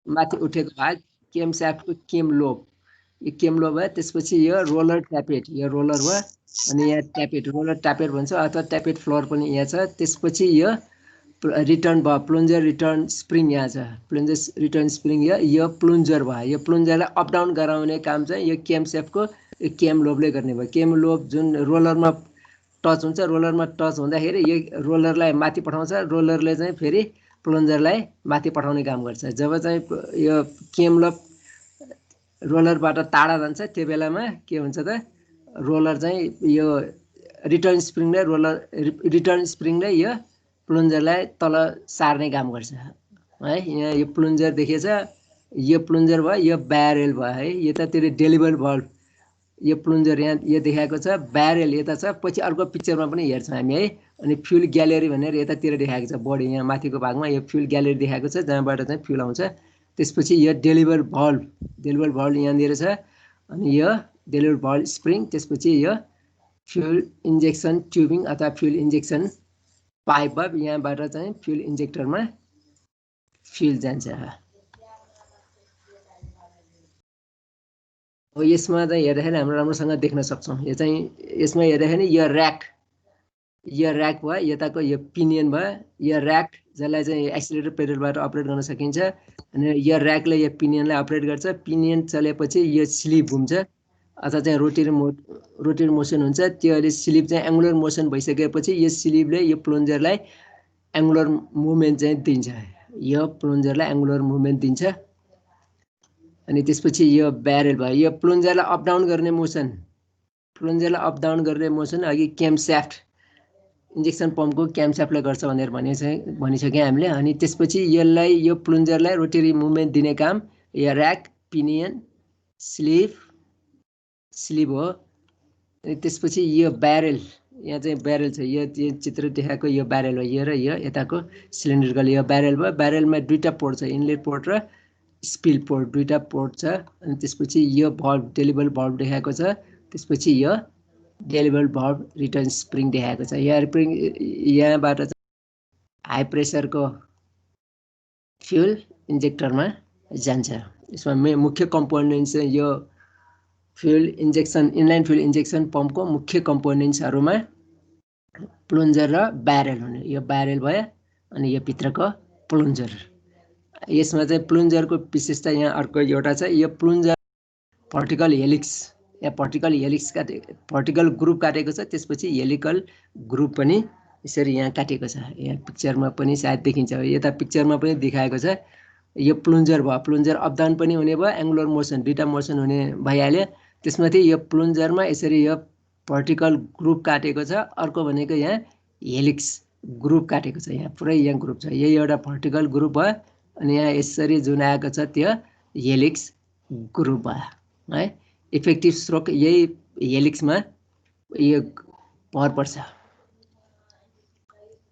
माथि उठेको भाग क्यामशाफ्टको केम लोब, यो केम लोब भयो। त्यसपछि यो रोलर ट्यापेट, यो रोलर भयो। अनि यहाँ ट्यापेट, रोलर ट्यापेट भन्छ अथवा ट्यापेट फ्लोर पनि यहाँ छ। त्यसपछि यो रिटर्न भयो, प्लुन्जर रिटर्न स्प्रिङ यहाँ छ, प्लुन्जर रिटर्न स्प्रिङ यो प्लुन्जर भयो। यो प्लुन्जरलाई अप डाउन गराउने काम चाहिँ यो क्यामशाफ्टको यो केम लोबले गर्ने भयो। केम लोब जुन रोलरमा टच हुन्छ, रोलरमा टच हुँदाखेरि यो रोलरलाई माथि पठाउँछ, रोलरले चाहिँ फेरि प्लुन्जरलाई माथि पठाउने काम गर्छ। जब चाहिँ यो केम लोब रोलरबाट टाढा जान्छ त्यो बेलामा के हुन्छ त, रोलर चाहिँ यो रिटर्न स्प्रिङले रिटर्न स्प्रिङले यो प्लुन्जरलाई तल सार्ने काम गर्छ है। यहाँ यो प्लुन्जर देखिएछ, यो प्लुन्जर भयो, यो ब्यारेल भयो है। यतातिर डेलिभर भल्भ, यो प्लुन्जर यहाँ यो देखाएको छ, ब्यारेल यता छ। पछि अर्को पिक्चरमा पनि हेर्छौँ हामी है। अनि फ्युल ग्यालेरी भनेर यतातिर देखाएको छ बडी, यहाँ माथिको भागमा यो फ्युल ग्यालेरी देखाएको छ जहाँबाट चाहिँ फ्युल आउँछ। त्यसपछि यो डेलिभर भल्भ यहाँनिर छ। अनि यो डेलिभर भल्भ स्प्रिङ, त्यसपछि यो फ्युल इन्जेक्सन ट्युबिङ अथवा फ्युल इन्जेक्सन पाइप भयो। यहाँबाट चाहिँ फ्युल इन्जेक्टरमा फ्युल जान्छ। हो यसमा चाहिँ हेर्दाखेरि हाम्रो राम्रोसँग देख्न सक्छौँ। यो चाहिँ यसमा हेर्दाखेरि यो ऱ्याक भयो, यताको यो पिनियन भयो, यो ऱ्याक जसलाई चाहिँ एक्सिलेटर पेडलबाट अपरेट गर्न सकिन्छ। अनि यो ऱ्याकले यो पिनियनलाई अपरेट गर्छ। पिनियन चलेपछि यो स्लिप घुम्छ अथवा चाहिँ रोटेट मोसन हुन्छ। त्यो अहिले स्लिप चाहिँ एङ्गुलर मोसन भइसकेपछि यो स्लिपले यो प्लुन्जरलाई एङ्गुलर मुभमेन्ट चाहिँ दिन्छ, यो प्लुन्जरलाई एङ्गुलर मुभमेन्ट दिन्छ। अनि त्यसपछि यो ब्यारेल भयो, यो प्लुन्जरलाई अप डाउन गर्ने मोसन, अघि क्यामशाफ्ट इन्जेक्सन पम्पको क्यामशाफ्टले गर्छ भनेर भनिसक्यौँ हामीले। अनि त्यसपछि यसलाई यो प्लुन्जरलाई रोटेरी मुभमेन्ट दिने काम यो ऱ्याक, पिनियन, स्लिप हो। अनि त्यसपछि यो ब्यारेल, यहाँ चाहिँ ब्यारेल छ, यो चित्र देखाएको यो ब्यारेल हो, यो र यो यताको सिलिन्ड्रिकल यो ब्यारेल भयो। ब्यारेलमा दुईवटा पोर्ट छ, इनलेट पोर्ट र स्पिल पोर्ट, दुईवटा पोर्ट छ। अनि त्यसपछि यो भल्भ, डेलिभर भल्भ देखाएको छ। त्यसपछि यो डेलिभर भल्भ रिटर्न स्प्रिङ देखाएको छ। यहाँबाट चाहिँ हाई प्रेसरको फ्युल इन्जेक्टरमा जान्छ। यसमा मुख्य कम्पोनेन्ट चाहिँ यो fuel injection, inline fuel injection पम्पको मुख्य कम्पोनेन्ट्सहरूमा प्लुन्जर र ब्यारेल हुने, यो ब्यारेल भयो। अनि यो भित्रको प्लुन्जर, यसमा चाहिँ प्लुन्जरको विशेषता यहाँ अर्को एउटा छ, यो प्लुन्जर भर्टिकल हेलिक्स, यहाँ भर्टिकल ग्रुप काटेको छ। त्यसपछि हेलिकल ग्रुप पनि यसरी यहाँ काटेको छ। यहाँ पिक्चरमा पनि सायद देखिन्छ, यता पिक्चरमा पनि देखाएको छ। यो प्लुन्जर भयो, प्लुन्जर अप डाउन पनि हुने भयो, एङ्गुलर मोसन, दुईवटा मोसन हुने भइहाल्यो। त्यसमाथि यो प्लुन्जरमा यसरी यो भर्टिकल ग्रुप काटेको छ। अर्को भनेको यहाँ हेलिक्स ग्रुप काटेको छ, यहाँ पुरै यहाँ ग्रुप छ, यही एउटा भर्टिकल ग्रुप भयो। अनि यहाँ यसरी जुन आएको छ त्यो हेलिक्स ग्रुप भयो है। इफेक्टिभ स्ट्रोक यही हेलिक्समा यो भर पर्छ,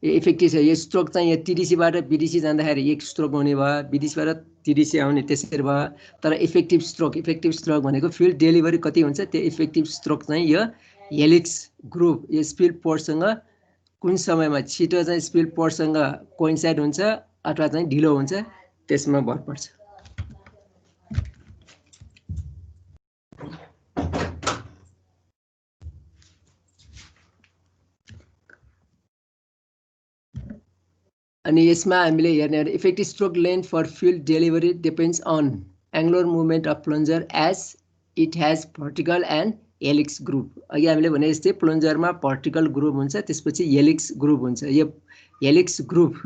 यो इफेक्टिभ छ। यो स्ट्रोक चाहिँ यो टिडिसीबाट बिडिसी जाँदाखेरि एक स्ट्रोक हुने भयो, बिडिसीबाट टिडिसी आउने त्यसरी भयो। तर इफेक्टिभ स्ट्रोक भनेको फ्युल डेलिभरी कति हुन्छ त्यो इफेक्टिभ स्ट्रोक चाहिँ यो हेलिक्स ग्रुप, यो स्पिल पोर्टसँग कुन समयमा छिटो चाहिँ स्पिल पोर्टसँग कोइन्साइड हुन्छ अथवा चाहिँ ढिलो हुन्छ त्यसमा भर पर्छ। अनि यसमा हामीले हेर्ने effective stroke length for fuel delivery depends on angular movement of plunger as it has vertical and helix groove. अघि हामीले भने जस्तै प्लुन्जरमा भर्टिकल ग्रुप हुन्छ, त्यसपछि हेलिक्स ग्रुप हुन्छ। यो हेलिक्स ग्रुप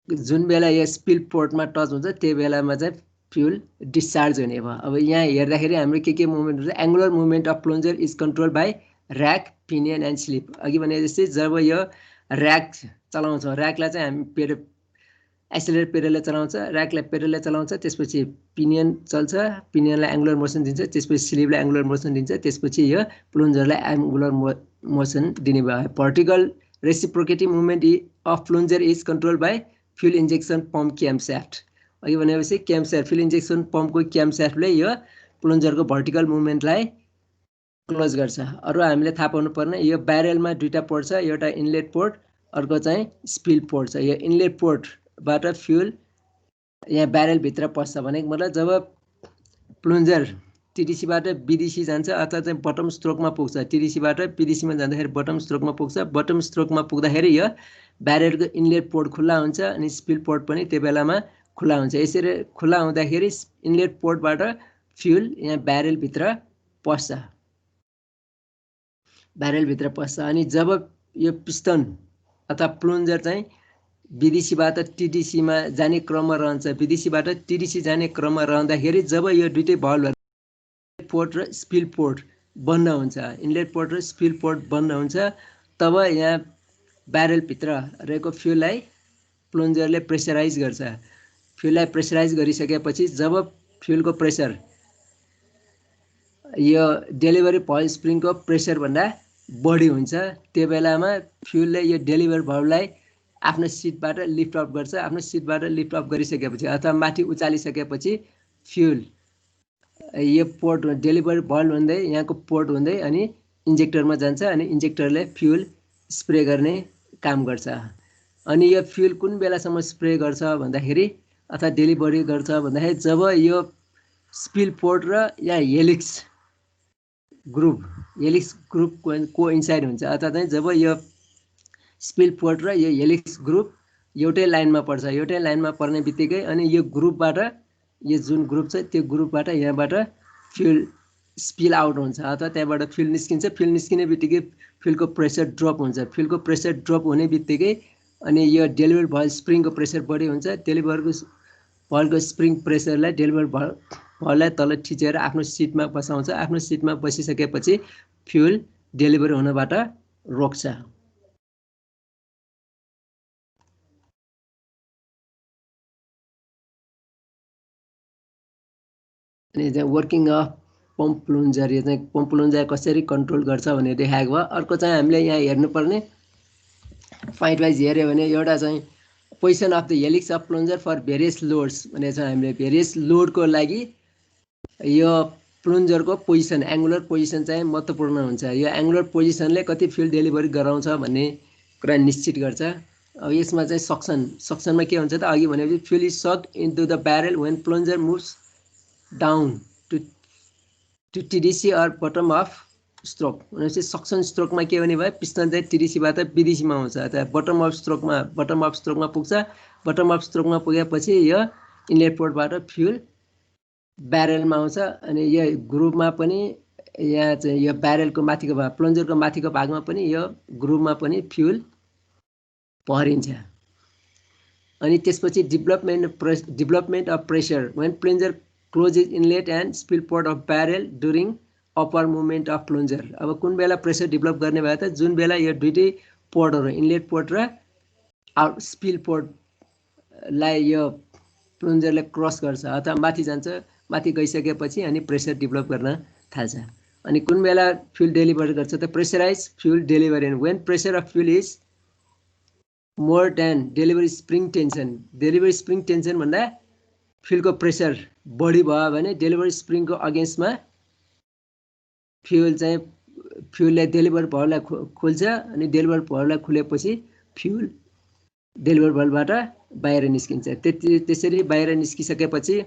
जुन बेला यो स्पिल पोर्टमा टच हुन्छ त्यो बेलामा चाहिँ फ्युल डिस्चार्ज हुने भयो। अब यहाँ हेर्दाखेरि हाम्रो के मुभमेन्ट हुन्छ, angular movement of plunger is control by rack, pinion and sleeve. अघि भने जस्तै जब यो ऱ्याक चलाउँछौँ, ऱ्याकलाई चाहिँ हामी एक्सिलेटर पेडलले चलाउँछ, ऱ्याकलाई पेडलले चलाउँछ। त्यसपछि पिनियन चल्छ, पिनियनलाई एङ्गुलर मोसन दिन्छ, त्यसपछि स्लिपलाई एङ्गुलर मोसन दिन्छ, त्यसपछि यो प्लुन्जरलाई एङ्गुलर मोसन दिने भयो। Vertical reciprocative movement of plunger is control by fuel injection pump camshaft. अघि भनेपछि क्यामशाफ्ट, फ्युल इन्जेक्सन पम्पको क्यामशाफ्टले यो प्लुन्जरको भर्टिकल मुभमेन्टलाई क्लोज गर्छ। अरू हामीले थाहा पाउनु पर्ने, यो ब्यारेलमा दुईवटा पोर्ट छ, एउटा इनलेट पोर्ट, अर्को चाहिँ स्पिल पोर्ट छ। यो इनलेट पोर्टबाट फ्युल यहाँ ब्यारेलभित्र पस्छ भनेको मतलब जब प्लुन्जर टिडिसीबाट बिडिसी जान्छ अथवा चाहिँ बटम स्ट्रोकमा पुग्छ, टिडिसीबाट बिडिसीमा जाँदाखेरि बटम स्ट्रोकमा पुग्छ। बटम स्ट्रोकमा पुग्दाखेरि यो ब्यारेलको इनलेट पोर्ट खुल्ला हुन्छ अनि स्पिल पोर्ट पनि त्यो बेलामा खुल्ला हुन्छ। यसरी खुल्ला हुँदाखेरि इनलेट पोर्टबाट फ्युल यहाँ ब्यारेलभित्र पस्छ, ब्यारेलभित्र पस्छ। अनि जब यो पिस्टन अथवा प्लुन्जर चाहिँ विदेशीबाट टिडिसीमा जाने क्रममा रहन्छ, विदेशीबाट टिडिसी जाने क्रममा रहँदाखेरि जब यो दुइटै भल्भ पोर्ट र स्पिल पोर्ट बन्द हुन्छ, इनलेट पोर्ट र स्पिल पोर्ट बन्द हुन्छ, तब यहाँ ब्यारेलभित्र रहेको फ्युललाई प्लुन्जरले प्रेसराइज गर्छ। फ्युललाई प्रेसराइज गरिसकेपछि जब फ्युलको प्रेसर यो डेलिभरी भल्भ स्प्रिङको प्रेसरभन्दा बढी हुन्छ, त्यो बेलामा फ्युलले यो डेलिभरी भल्भलाई आफ्नो सिटबाट लिफ्ट अप गर्छ। आफ्नो सिटबाट लिफ्ट अप गरिसकेपछि अथवा माथि उचालिसकेपछि फ्युल यो पोर्ट डेलिभरी भल्भ हुँदै यहाँको पोर्ट हुँदै अनि इन्जेक्टरमा जान्छ अनि इन्जेक्टरले फ्युल स्प्रे गर्ने काम गर्छ। अनि यो फ्युल कुन बेलासम्म स्प्रे गर्छ भन्दाखेरि अथवा डेलिभरी गर्छ भन्दाखेरि जब यो स्पिल पोर्ट र यहाँ हेलिक्स ग्रुप को इन्साइड हुन्छ, अथवा चाहिँ जब यो स्पिल पोर्ट र यो हेलिक्स ग्रुप एउटै लाइनमा पर्छ, एउटै लाइनमा पर्ने बित्तिकै अनि यो ग्रुपबाट यो जुन ग्रुप छ त्यो ग्रुपबाट यहाँबाट फ्युल स्पिल आउट हुन्छ अथवा त्यहाँबाट फ्युल निस्किन्छ। फ्युल निस्किने बित्तिकै फ्युलको प्रेसर ड्रप हुन्छ। फ्युलको प्रेसर ड्रप हुने बित्तिकै अनि यो डेलिभरी भल्भ स्प्रिङको प्रेसर बढी हुन्छ। डेलिभरको भल्भको स्प्रिङ प्रेसरलाई डेलिभरी भल्भलाई तल थिचेर आफ्नो सिटमा बसाउँछ। आफ्नो सिटमा बसिसकेपछि फ्युल डेलिभरी हुनबाट रोक्छ। अनि चाहिँ वर्किङ अफ पम्प प्लुन्जर, यो चाहिँ पम्प प्लुन्जर कसरी कन्ट्रोल गर्छ भनेर देखाएको भयो। अर्को चाहिँ हामीले यहाँ हेर्नुपर्ने पॉइन्ट वाइज हेऱ्यो भने एउटा चाहिँ position of the helix of plunger for various loads भनेर चाहिँ हामीले भेरियस लोडको लागि यो प्लुन्जरको पोजिसन एङ्गुलर पोजिसन चाहिँ महत्त्वपूर्ण हुन्छ। यो एङ्गुलर पोजिसनले कति फ्युल डेलिभरी गराउँछ भन्ने कुरा निश्चित गर्छ। अब यसमा चाहिँ सक्सनमा के हुन्छ त, अघि भनेपछि fuel is sucked into the barrel when plunger moves down to TDC or bottom of stroke. भनेपछि सक्सन स्ट्रोकमा के हुने भयो, पिस्टन चाहिँ टिडिसीबाट बिडिसीमा आउँछ अथवा बटम अफ स्ट्रोकमा पुग्छ। बटम अफ स्ट्रोकमा पुगेपछि यो इनलेट पोर्टबाट फ्युल ब्यारेलमा आउँछ अनि यो ग्रुपमा पनि यहाँ चाहिँ यो ब्यारेलको माथिको भाग प्लुन्जरको माथिको भागमा पनि यो ग्रुपमा पनि फ्युल भरिन्छ। अनि त्यसपछि development of pressure when plunger closes inlet and spill port of barrel during upper movement of plunger. अब कुन बेला प्रेसर डेभलप गर्ने भयो त, जुन बेला यो दुइटै पोर्टहरू इनलेट पोर्ट र आउट स्पिल पोर्टलाई यो प्लुन्जरले क्रस गर्छ अथवा माथि जान्छ। माथि गइसकेपछि अनि प्रेसर डेभलप गर्न थाल्छ। अनि कुन बेला फ्युल डेलिभरी गर्छ त, pressurise fuel delivery when pressure of fuel is more than delivery spring tension. Delivery spring tension भन्दा फ्युलको प्रेसर बढी भयो भने डेलिभरी स्प्रिङको अगेन्स्टमा फ्युलले डेलिभरी भल्भलाई खोल्छ अनि डेलिभरी भल्भलाई खुलेपछि फ्युल डेलिभरी भल्भबाट बाहिर निस्किन्छ। त्यसरी बाहिर निस्किसकेपछि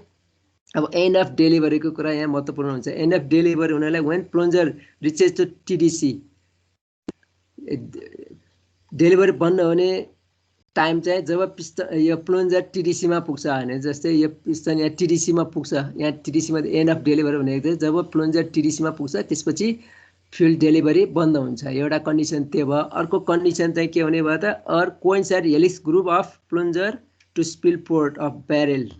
अब एन्ड अफ डेलिभरीको कुरा यहाँ महत्त्वपूर्ण हुन्छ। एन्ड अफ डेलिभरी हुनलाई वेन प्लुन्जर रिचेज टु टिडिसी, डेलिभरी बन्द हुने टाइम चाहिँ जब यो प्लुन्जर टिडिसीमा पुग्छ भने, जस्तै यो पिस्टन यहाँ टिडिसीमा पुग्छ, यहाँ टिडिसीमा एन्ड अफ डेलिभरी भनेको चाहिँ जब प्लुन्जर टिडिसीमा पुग्छ त्यसपछि फ्युल डेलिभरी बन्द हुन्छ। एउटा कन्डिसन त्यो भयो। अर्को कन्डिसन चाहिँ के हुने भयो त, or coincide helix groove of plunger to spill port of barrel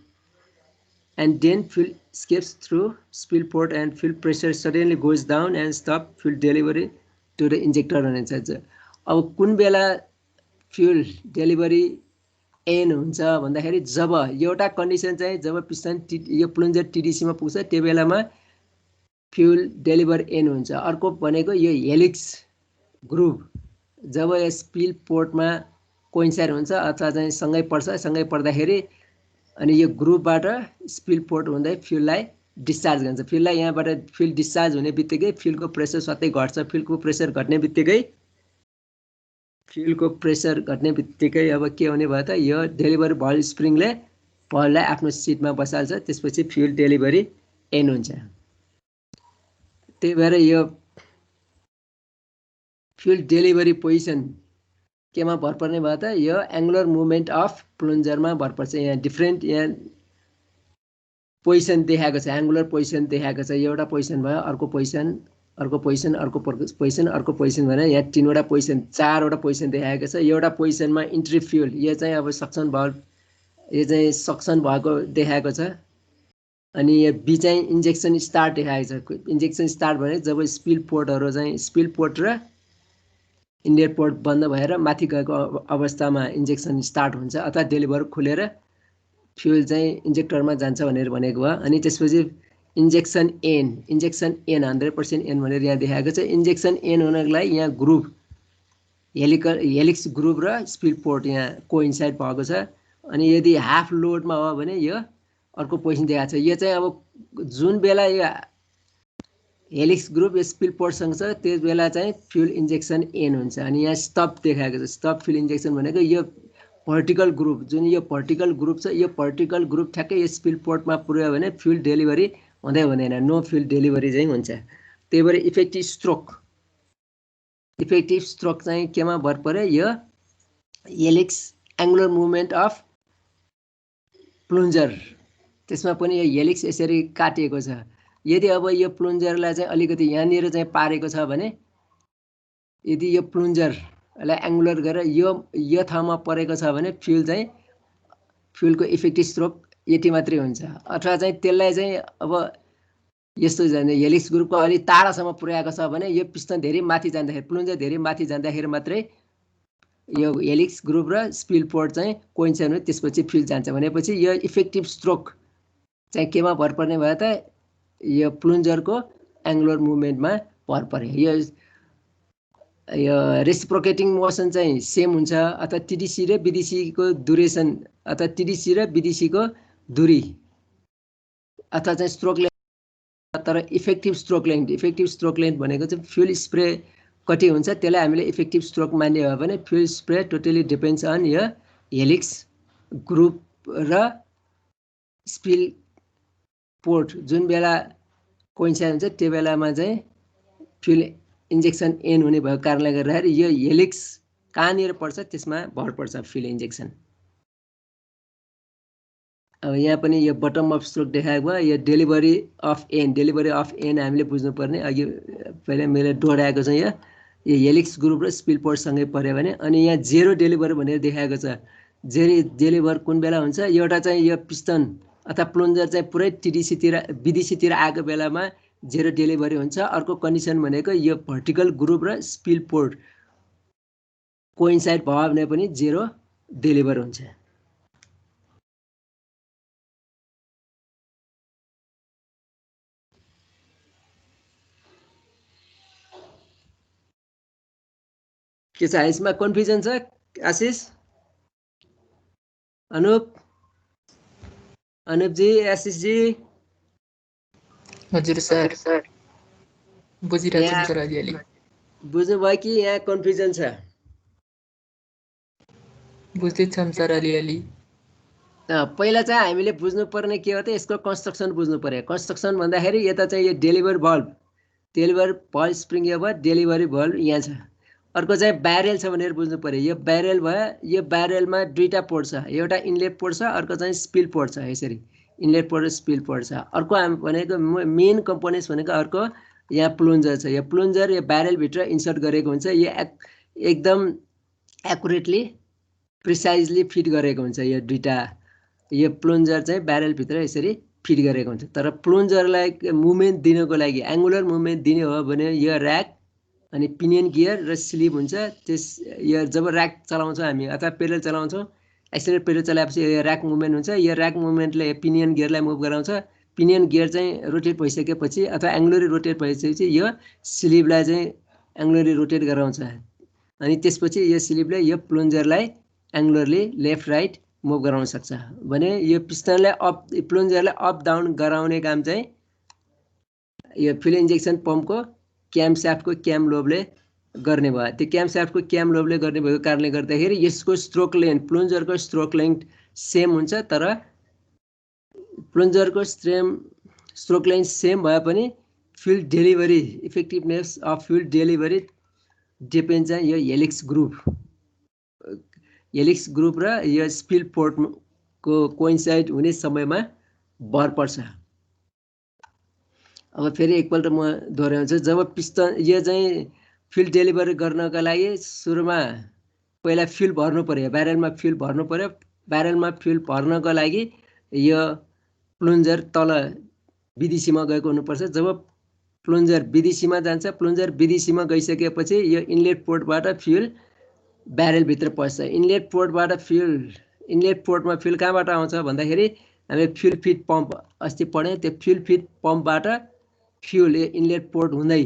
and then fuel escapes through spill port and fuel pressure suddenly goes down and stop fuel delivery to the injector भनेर छ। अब कुन बेला fuel delivery and हुन्छ भन्दाखेरि जब एउटा condition चाहिँ जब piston यो प्लुन्जर टिडिसीमा पुग्छ त्यो बेलामा फ्युल डेलिभर एन्ड हुन्छ। अर्को भनेको यो हेलिक्स ग्रुप जब यो स्पिल पोर्टमा कोइन्साइड हुन्छ अथवा चाहिँ सँगै पर्छ, सँगै पर्दाखेरि अनि यो ग्रुपबाट स्पिल पोर्ट हुँदै फ्युललाई डिस्चार्ज गर्छ। फ्युललाई यहाँबाट फ्युल डिस्चार्ज हुने बित्तिकै फ्युलको प्रेसर सधैँ घट्छ। फ्युलको प्रेसर घट्ने बित्तिकै अब के हुने भयो त, यो डेलिभरी भल्भ स्प्रिङले बललाई आफ्नो सिटमा बसाल्छ, त्यसपछि फ्युल डेलिभरी एन्ड हुन्छ। त्यही भएर यो फ्युल डेलिभरी पोजिसन केमा भर पर्ने भयो त? यो एङ्गुलर मुभमेन्ट अफ प्लुन्जरमा भर पर्छ। यहाँ डिफ्रेन्ट यहाँ पोजिसन देखाएको छ, एङ्गुलर पोजिसन देखाएको छ। एउटा पोजिसन भयो, अर्को पोजिसन, अर्को पोजिसन, अर्को पोजिसन, अर्को पोजिसन भनेर यहाँ 3वटा पोजिसन, 4वटा पोजिसन देखाएको छ। एउटा पोजिसनमा इन्ट्री फ्युल, यो चाहिँ अब सक्सन भल्भ, यो चाहिँ सक्सन भएको देखाएको छ। अनि यो बी चाहिँ इन्जेक्सन स्टार्ट देखाएको छ। इन्जेक्सन स्टार्ट भने जब स्पिल पोर्टहरू चाहिँ स्पिल पोर्ट र इनलेट पोर्ट बन्द भएर माथि गएको अवस्थामा इन्जेक्सन स्टार्ट हुन्छ अथवा डेलिभर खुलेर फ्युल चाहिँ इन्जेक्टरमा जान्छ भनेर भनेको भयो। अनि त्यसपछि इन्जेक्सन एन 100% एन भनेर यहाँ देखाएको छ। इन्जेक्सन एन हुनको लागि यहाँ ग्रुप हेलिक्स ग्रुप र स्पिल पोर्ट यहाँ कोइन्साइड भएको छ। अनि यदि हाफ लोडमा हो भने यो अर्को पोजिसन देखाएको छ। यो चाहिँ अब जुन बेला यो हेलिक्स ग्रुप यो स्पिल पोर्टसँग छ त्यस बेला चाहिँ फ्युल इन्जेक्सन एन हुन्छ। अनि यहाँ स्टप देखाएको छ। स्टप फ्युल इन्जेक्सन भनेको यो भर्टिकल ग्रुप, जुन यो भर्टिकल ग्रुप छ, यो भर्टिकल ग्रुप ठ्याक्कै यो स्पिल पोर्टमा पुर्यो भने फ्युल डेलिभरी हुँदै हुँदैन, नो फ्युल डेलिभरी चाहिँ हुन्छ। त्यही भएर इफेक्टिभ स्ट्रोक चाहिँ केमा भर पर्यो? यो हेलिक्स एङ्गुलर मुभमेन्ट अफ प्लुन्जर, त्यसमा पनि यो हेलिक्स यसरी काटिएको छ। यदि अब यो प्लुन्जरलाई चाहिँ अलिकति यहाँनिर चाहिँ पारेको छ भने, यदि यो प्लुन्जरलाई एङ्गुलर गरेर यो ठाउँमा परेको छ भने फ्युलको इफेक्टिभ स्ट्रोक यति मात्रै हुन्छ। अथवा चाहिँ त्यसलाई चाहिँ अब यस्तो जाने हेलिक्स ग्रुपको अलि टाढासम्म पुर्याएको छ भने यो पिस्टन धेरै माथि जाँदाखेरि, प्लुन्जर धेरै माथि जाँदाखेरि मात्रै यो हेलिक्स ग्रुप र स्पिल पोर्ट चाहिँ कोइन्साइड हुने, त्यसपछि फ्युल जान्छ। भनेपछि यो इफेक्टिभ स्ट्रोक चाहिँ केमा भर पर्ने भयो त? यो प्लुन्जरको एङ्गुलर मुभमेन्टमा भर पर्यो। यो रेसिप्रोकेटिङ मोसन चाहिँ सेम हुन्छ अथवा टिडिसी र बिडिसीको दुरेसन अथवा टिडिसी र बिडिसीको दूरी अथवा चाहिँ स्ट्रोक लेन्थ। तर इफेक्टिभ स्ट्रोक लेन्थ भनेको चाहिँ फ्युल स्प्रे कति हुन्छ त्यसलाई हामीले इफेक्टिभ स्ट्रोक मान्ने हो भने fuel spray totally depends on यो हेलिक्स ग्रुप र स्पिल पोर्ट जुन बेला कोइन्साइड हुन्छ त्यो बेलामा चाहिँ फ्युल इन्जेक्सन एन हुने भएको कारणले गर्दाखेरि यो हेलिक्स कहाँनिर पर्छ त्यसमा भर पर्छ फ्युल इन्जेक्सन। अब यहाँ पनि यो बटम अफ स्ट्रोक देखाएको भयो। यो डेलिभरी अफ एन हामीले बुझ्नुपर्ने, अघि पहिला मैले दोहोऱ्याएको छ। यो हेलिक्स ग्रुप र स्पिल पोर्टसँगै पऱ्यो भने। अनि यहाँ जेरो डेलिभर भनेर देखाएको छ। डेलिभर कुन बेला हुन्छ? एउटा चाहिँ यो पिस्टन अथवा प्लुन्जर चाहिँ पुरै बिडिसीतिर आएको बेलामा जेरो डेलिभरी हुन्छ। अर्को कन्डिसन भनेको यो भर्टिकल ग्रुप र स्पिल पोर्ट कोइन्साइड भयो भने पनि जेरो डेलिभर हुन्छ। के छ यसमा कन्फ्युजन छ? आशिष, अनुपजी, आशिषजी? हजुर सर, बुझिरहेको छु सर। अलि बुझ्नुभयो कि यहाँ कन्फ्युजन छ? बुझ्दैछौँ सर अलिअलि। पहिला चाहिँ हामीले बुझ्नुपर्ने के हो त? यसको कन्स्ट्रक्सन बुझ्नु पर्यो। कन्स्ट्रक्सन भन्दाखेरि यता चाहिँ यो डेलिभर भल्भ स्प्रिङ यो भयो, डेलिभरी भल्भ यहाँ छ। अर्को चाहिँ ब्यारेल छ भनेर बुझ्नु पर्यो। यो ब्यारेल भयो, यो ब्यारेलमा दुईवटा पोर्ट छ, एउटा इनलेट पोर्ट छ, अर्को चाहिँ स्पिल पोर्ट छ। यसरी इनलेट पोर्ट र स्पिल पोर्ट छ। अर्को भनेको मेन कम्पोनेन्ट्स भनेको अर्को यहाँ प्लुन्जर छ। यो प्लुन्जर यो ब्यारेलभित्र इन्सर्ट गरेको हुन्छ। यो एकदम एकुरेटली प्रिसाइजली फिट गरेको हुन्छ। यो दुईवटा यो प्लुन्जर चाहिँ ब्यारेलभित्र यसरी फिट गरेको हुन्छ। तर प्लुन्जरलाई मुभमेन्ट दिनको लागि, एङ्गुलर मुभमेन्ट दिने हो भने यो ऱ्याक अनि पिनियन गियर र स्लिप हुन्छ। यो जब ऱ्याक चलाउँछौँ हामी अथवा पेडल चलाउँछौँ, एक्सिलेटर पेडल चलाएपछि यो ऱ्याक मुभमेन्ट हुन्छ। यो ऱ्याक मुभमेन्टले पिनियन गियरलाई मुभ गराउँछ। पिनियन गियर चाहिँ रोटेट भइसकेपछि अथवा एङ्गुलरी रोटेट भइसकेपछि यो स्लिपलाई चाहिँ एङ्गुलरी रोटेट गराउँछ। अनि त्यसपछि यो स्लिपले यो प्लुन्जरलाई एङ्गुलरली लेफ्ट राइट मुभ गराउन सक्छ। भने यो पिस्टनलाई प्लुन्जरलाई अप डाउन गराउने काम चाहिँ यो फ्युल इन्जेक्सन पम्पको क्याम्पस्याफ्टको क्याम लोबले गर्ने भयो। त्यो क्याम्पस्याफ्टको क्याम लोबले गर्ने भएको कारणले गर्दाखेरि यसको स्ट्रोक लेन्थ, प्लुन्जरको स्ट्रोक लेन्थ सेम हुन्छ। तर प्लन्जरको स्ट्रोक लाइन सेम भए पनि fuel delivery effectiveness of fuel delivery depend चाहिँ यो हेलिक्स ग्रुप र यो स्पिल पोर्टको कोइन्साइड हुने समयमा भर पर्छ। अब फेरि एकपल्ट म दोहोऱ्याउँछु, जब पिस्टन यो चाहिँ फ्युल डेलिभरी गर्नका लागि सुरुमा पहिला फ्युल भर्नु पर्यो, ब्यारेलमा फ्युल भर्नु पर्यो। ब्यारेलमा फ्युल भर्नको लागि यो प्लुन्जर तल विदेशीमा गएको हुनुपर्छ। जब प्लुन्जर विदेशीमा जान्छ, प्लुन्जर विदेशीमा गइसकेपछि यो इनलेट पोर्टबाट फ्युल ब्यारेलभित्र पस्छ। इनलेट पोर्टमा फ्युल कहाँबाट आउँछ भन्दाखेरि हामीले फ्युल फिड पम्प अस्ति पढ्यौँ, त्यो फ्युल फिड पम्पबाट फ्युल यो इनलेट पोर्ट हुँदै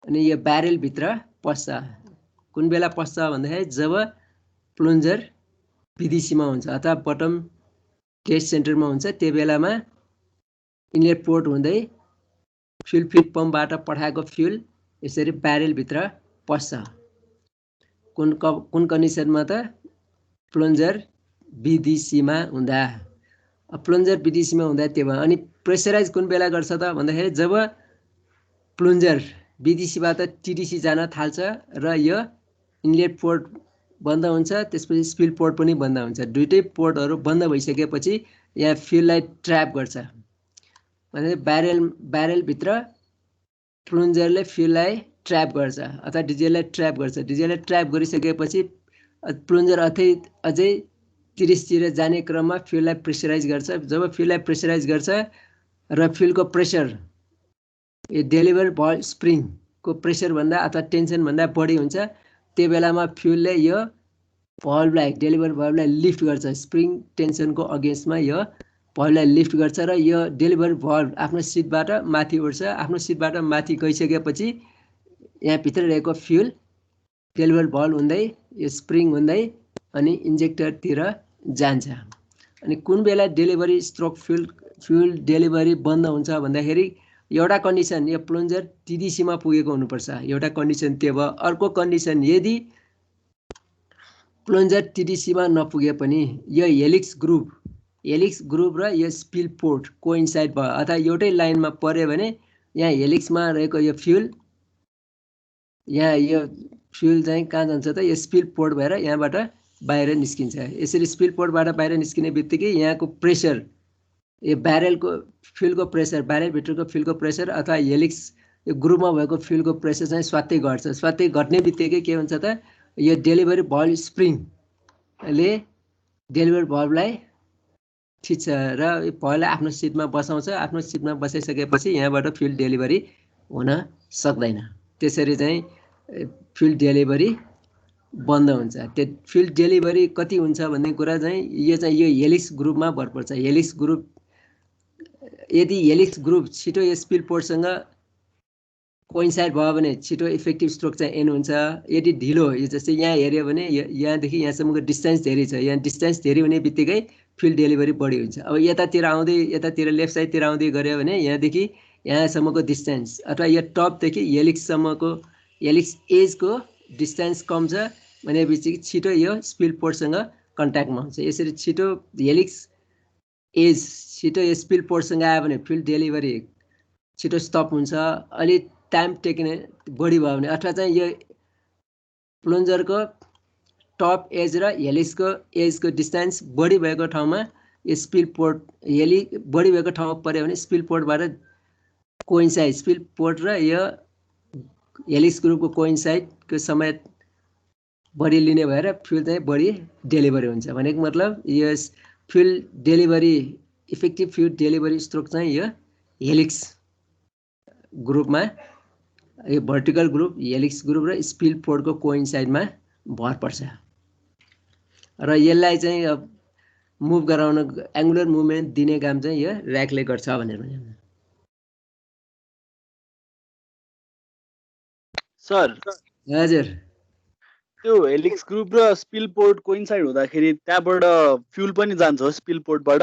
अनि यो ब्यारेलभित्र पस्छ। कुन बेला पस्छ भन्दाखेरि जब प्लुन्जर विदेशीमा हुन्छ अथवा बटम टेस्ट सेन्टरमा हुन्छ, त्यो बेलामा इनलेट पोर्ट हुँदै फ्युल फिड पम्पबाट पठाएको फ्युल यसरी ब्यारेलभित्र पस्छ। कुन कन्डिसनमा त प्लुन्जर विदेशीमा हुँदा। प्लुन्जर विदेशीमा हुँदा त्यो भयो। अनि प्रेसराइज कुन बेला गर्छ त भन्दाखेरि जब प्लुन्जर विदेशीबाट टिडिसी जान थाल्छ र यो इनलेट पोर्ट बन्द हुन्छ, त्यसपछि स्पिल पोर्ट पनि बन्द हुन्छ। दुइटै पोर्टहरू बन्द भइसकेपछि यहाँ फ्युललाई ट्र्याप गर्छ। भने ब्यारेलभित्र प्लुन्जरले फ्युललाई ट्र्याप गर्छ अथवा डिजेललाई ट्र्याप गर्छ। डिजेललाई ट्र्याप गरिसकेपछि प्लुन्जर अझै तिरिसतिर जाने क्रममा फ्युललाई प्रेसराइज गर्छ। जब फ्युललाई प्रेसराइज गर्छ र फ्युलको प्रेसर यो डेलिभर भल्भ स्प्रिङको प्रेसरभन्दा अथवा टेन्सनभन्दा बढी हुन्छ, त्यो बेलामा फ्युलले यो भल्भलाई डेलिभर भल्भलाई लिफ्ट गर्छ। स्प्रिङ टेन्सनको अगेन्स्टमा यो भल्भलाई लिफ्ट गर्छ र यो डेलिभर भल्भ आफ्नो सिटबाट माथि उठ्छ। आफ्नो सिटबाट माथि गइसकेपछि यहाँ भित्र रहेको फ्युल डेलिभर भल्भ हुँदै यो स्प्रिङ हुँदै अनि इन्जेक्टरतिर जान्छ। अनि कुन बेला डेलिभरी स्ट्रोक फ्युल डेलिभरी बन्द हुन्छ भन्दाखेरि एउटा कन्डिसन यो प्लुन्जर टिडिसीमा पुगेको हुनुपर्छ, एउटा कन्डिसन त्यो भयो। अर्को कन्डिसन यदि प्लुन्जर टिडिसीमा नपुगे पनि यो हेलिक्स ग्रुप र यो स्पिल पोर्ट कोइन्साइड भयो अथवा एउटै लाइनमा पर्यो भने यहाँ हेलिक्समा रहेको यो फ्युल चाहिँ कहाँ जान्छ त यो स्पिल पोर्ट भएर यहाँबाट बाहिर निस्किन्छ। यसरी स्पिल पोर्टबाट बाहिर निस्किने बित्तिकै यहाँको प्रेसर यो फ्युलको प्रेसर ब्यारेलभित्रको फ्युलको प्रेसर अथवा हेलिक्स यो ग्रुपमा भएको फ्युलको प्रेसर चाहिँ स्वात्तै घट्छ। स्वात्तै घट्ने बित्तिकै के हुन्छ त यो डेलिभरी भल्भ स्प्रिङले डेलिभरी भल्भलाई थिच्छ र भल्भलाई आफ्नो सिटमा बसाउँछ। आफ्नो सिटमा बसाइसकेपछि यहाँबाट फ्युल डेलिभरी हुन सक्दैन। त्यसरी चाहिँ फ्युल डेलिभरी बन्द हुन्छ। त्यो फ्युल डेलिभरी कति हुन्छ भन्ने कुरा चाहिँ यो हेलिक्स ग्रुपमा भर पर्छ। यदि हेलिक्स ग्रुप छिटो यो स्पिल पोर्टसँग कोइन्साइड भयो भने छिटो इफेक्टिभ स्ट्रोक चाहिँ एन हुन्छ। यदि ढिलो जस्तै यहाँ हेऱ्यो भने यहाँदेखि यहाँसम्मको डिस्टेन्स धेरै छ, यहाँ डिस्टेन्स धेरै हुने बित्तिकै फ्युल डेलिभरी बढी हुन्छ। अब यतातिर लेफ्ट साइडतिर आउँदै गऱ्यो भने यहाँदेखि यहाँसम्मको डिस्टेन्स अथवा यो टपदेखि हेलिक्स एजको डिस्टेन्स कम छ भनेपछि छिटो यो स्पिल पोर्टसँग कन्ट्याक्टमा हुन्छ। यसरी छिटो यो स्पिल पोर्टसँग आयो भने फ्युल डेलिभरी छिटो स्टप हुन्छ। अलि टाइम टेक्ने बढी भयो भने अथवा चाहिँ यो प्लुन्जरको टप एज र हेलिक्सको एजको डिस्टेन्स बढी भएको ठाउँमा यो स्पिल पोर्ट बढी भएको ठाउँमा पऱ्यो भने स्पिल पोर्टबाट कोइन्साइड स्पिल पोर्ट र यो हेलिक्स ग्रुपको कोइन्साइडको समय बढी लिने भएर फ्युल चाहिँ बढी डेलिभरी हुन्छ। भनेको मतलब यो fuel delivery effective fuel delivery stroke चाहिँ यो हेलिक्स ग्रुपमा यो भर्टिकल ग्रुप हेलिक्स ग्रुप र स्पिल पोर्टको कोइन्साइडमा भर पर्छ र यसलाई चाहिँ मुभ गराउन एङ्गुलर मुभमेन्ट दिने काम चाहिँ यो र्याकले गर्छ भनेर भने। सर हजुर, त्यो हेलिक्स ग्रुप र स्पिल पोर्ट कोइन्साइड हुँदाखेरि त्यहाँबाट फ्युल पनि जान्छ हो स्पिल पोर्टबाट?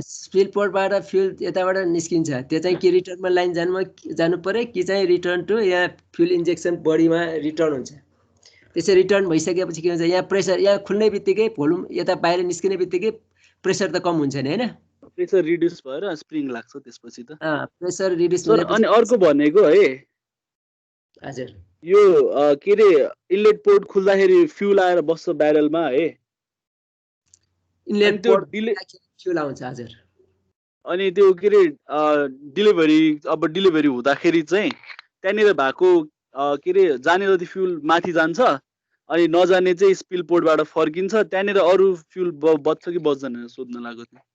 स्पिल पोर्टबाट फ्युल यताबाट निस्किन्छ। त्यो चाहिँ कि रिटर्नमा लाइन जानु पर्यो कि चाहिँ रिटर्न टु यहाँ फ्युल इन्जेक्सन बडीमा रिटर्न हुन्छ। त्यसै रिटर्न भइसकेपछि के हुन्छ यहाँ प्रेसर यहाँ खुल्ने बित्तिकै भोल्युम यता बाहिर निस्किने बित्तिकै प्रेसर त कम हुन्छ नि होइन। प्रेसर रिड्युस भएर स्प्रिङ लाग्छ त्यसपछि त प्रेसर रिड्युस सर अनि अर्को भनेको है हजुर यो के रे इनलेट पोर्ट खुल्दाखेरि फ्युल आएर बस्छ ब्यारलमा है इनलेट त्यो पोर्ट फ्युल आउँछ हजुर अनि त्यो के रे डेलिभरी हुँदाखेरि चाहिँ त्यहाँनिर भएको के रे जाने जति फ्युल माथि जान्छ अनि नजाने चाहिँ स्पिल पोर्टबाट फर्किन्छ त्यहाँनिर अरू फ्युल बच्छ कि बच्दैन सोध्न लाग्यो थियो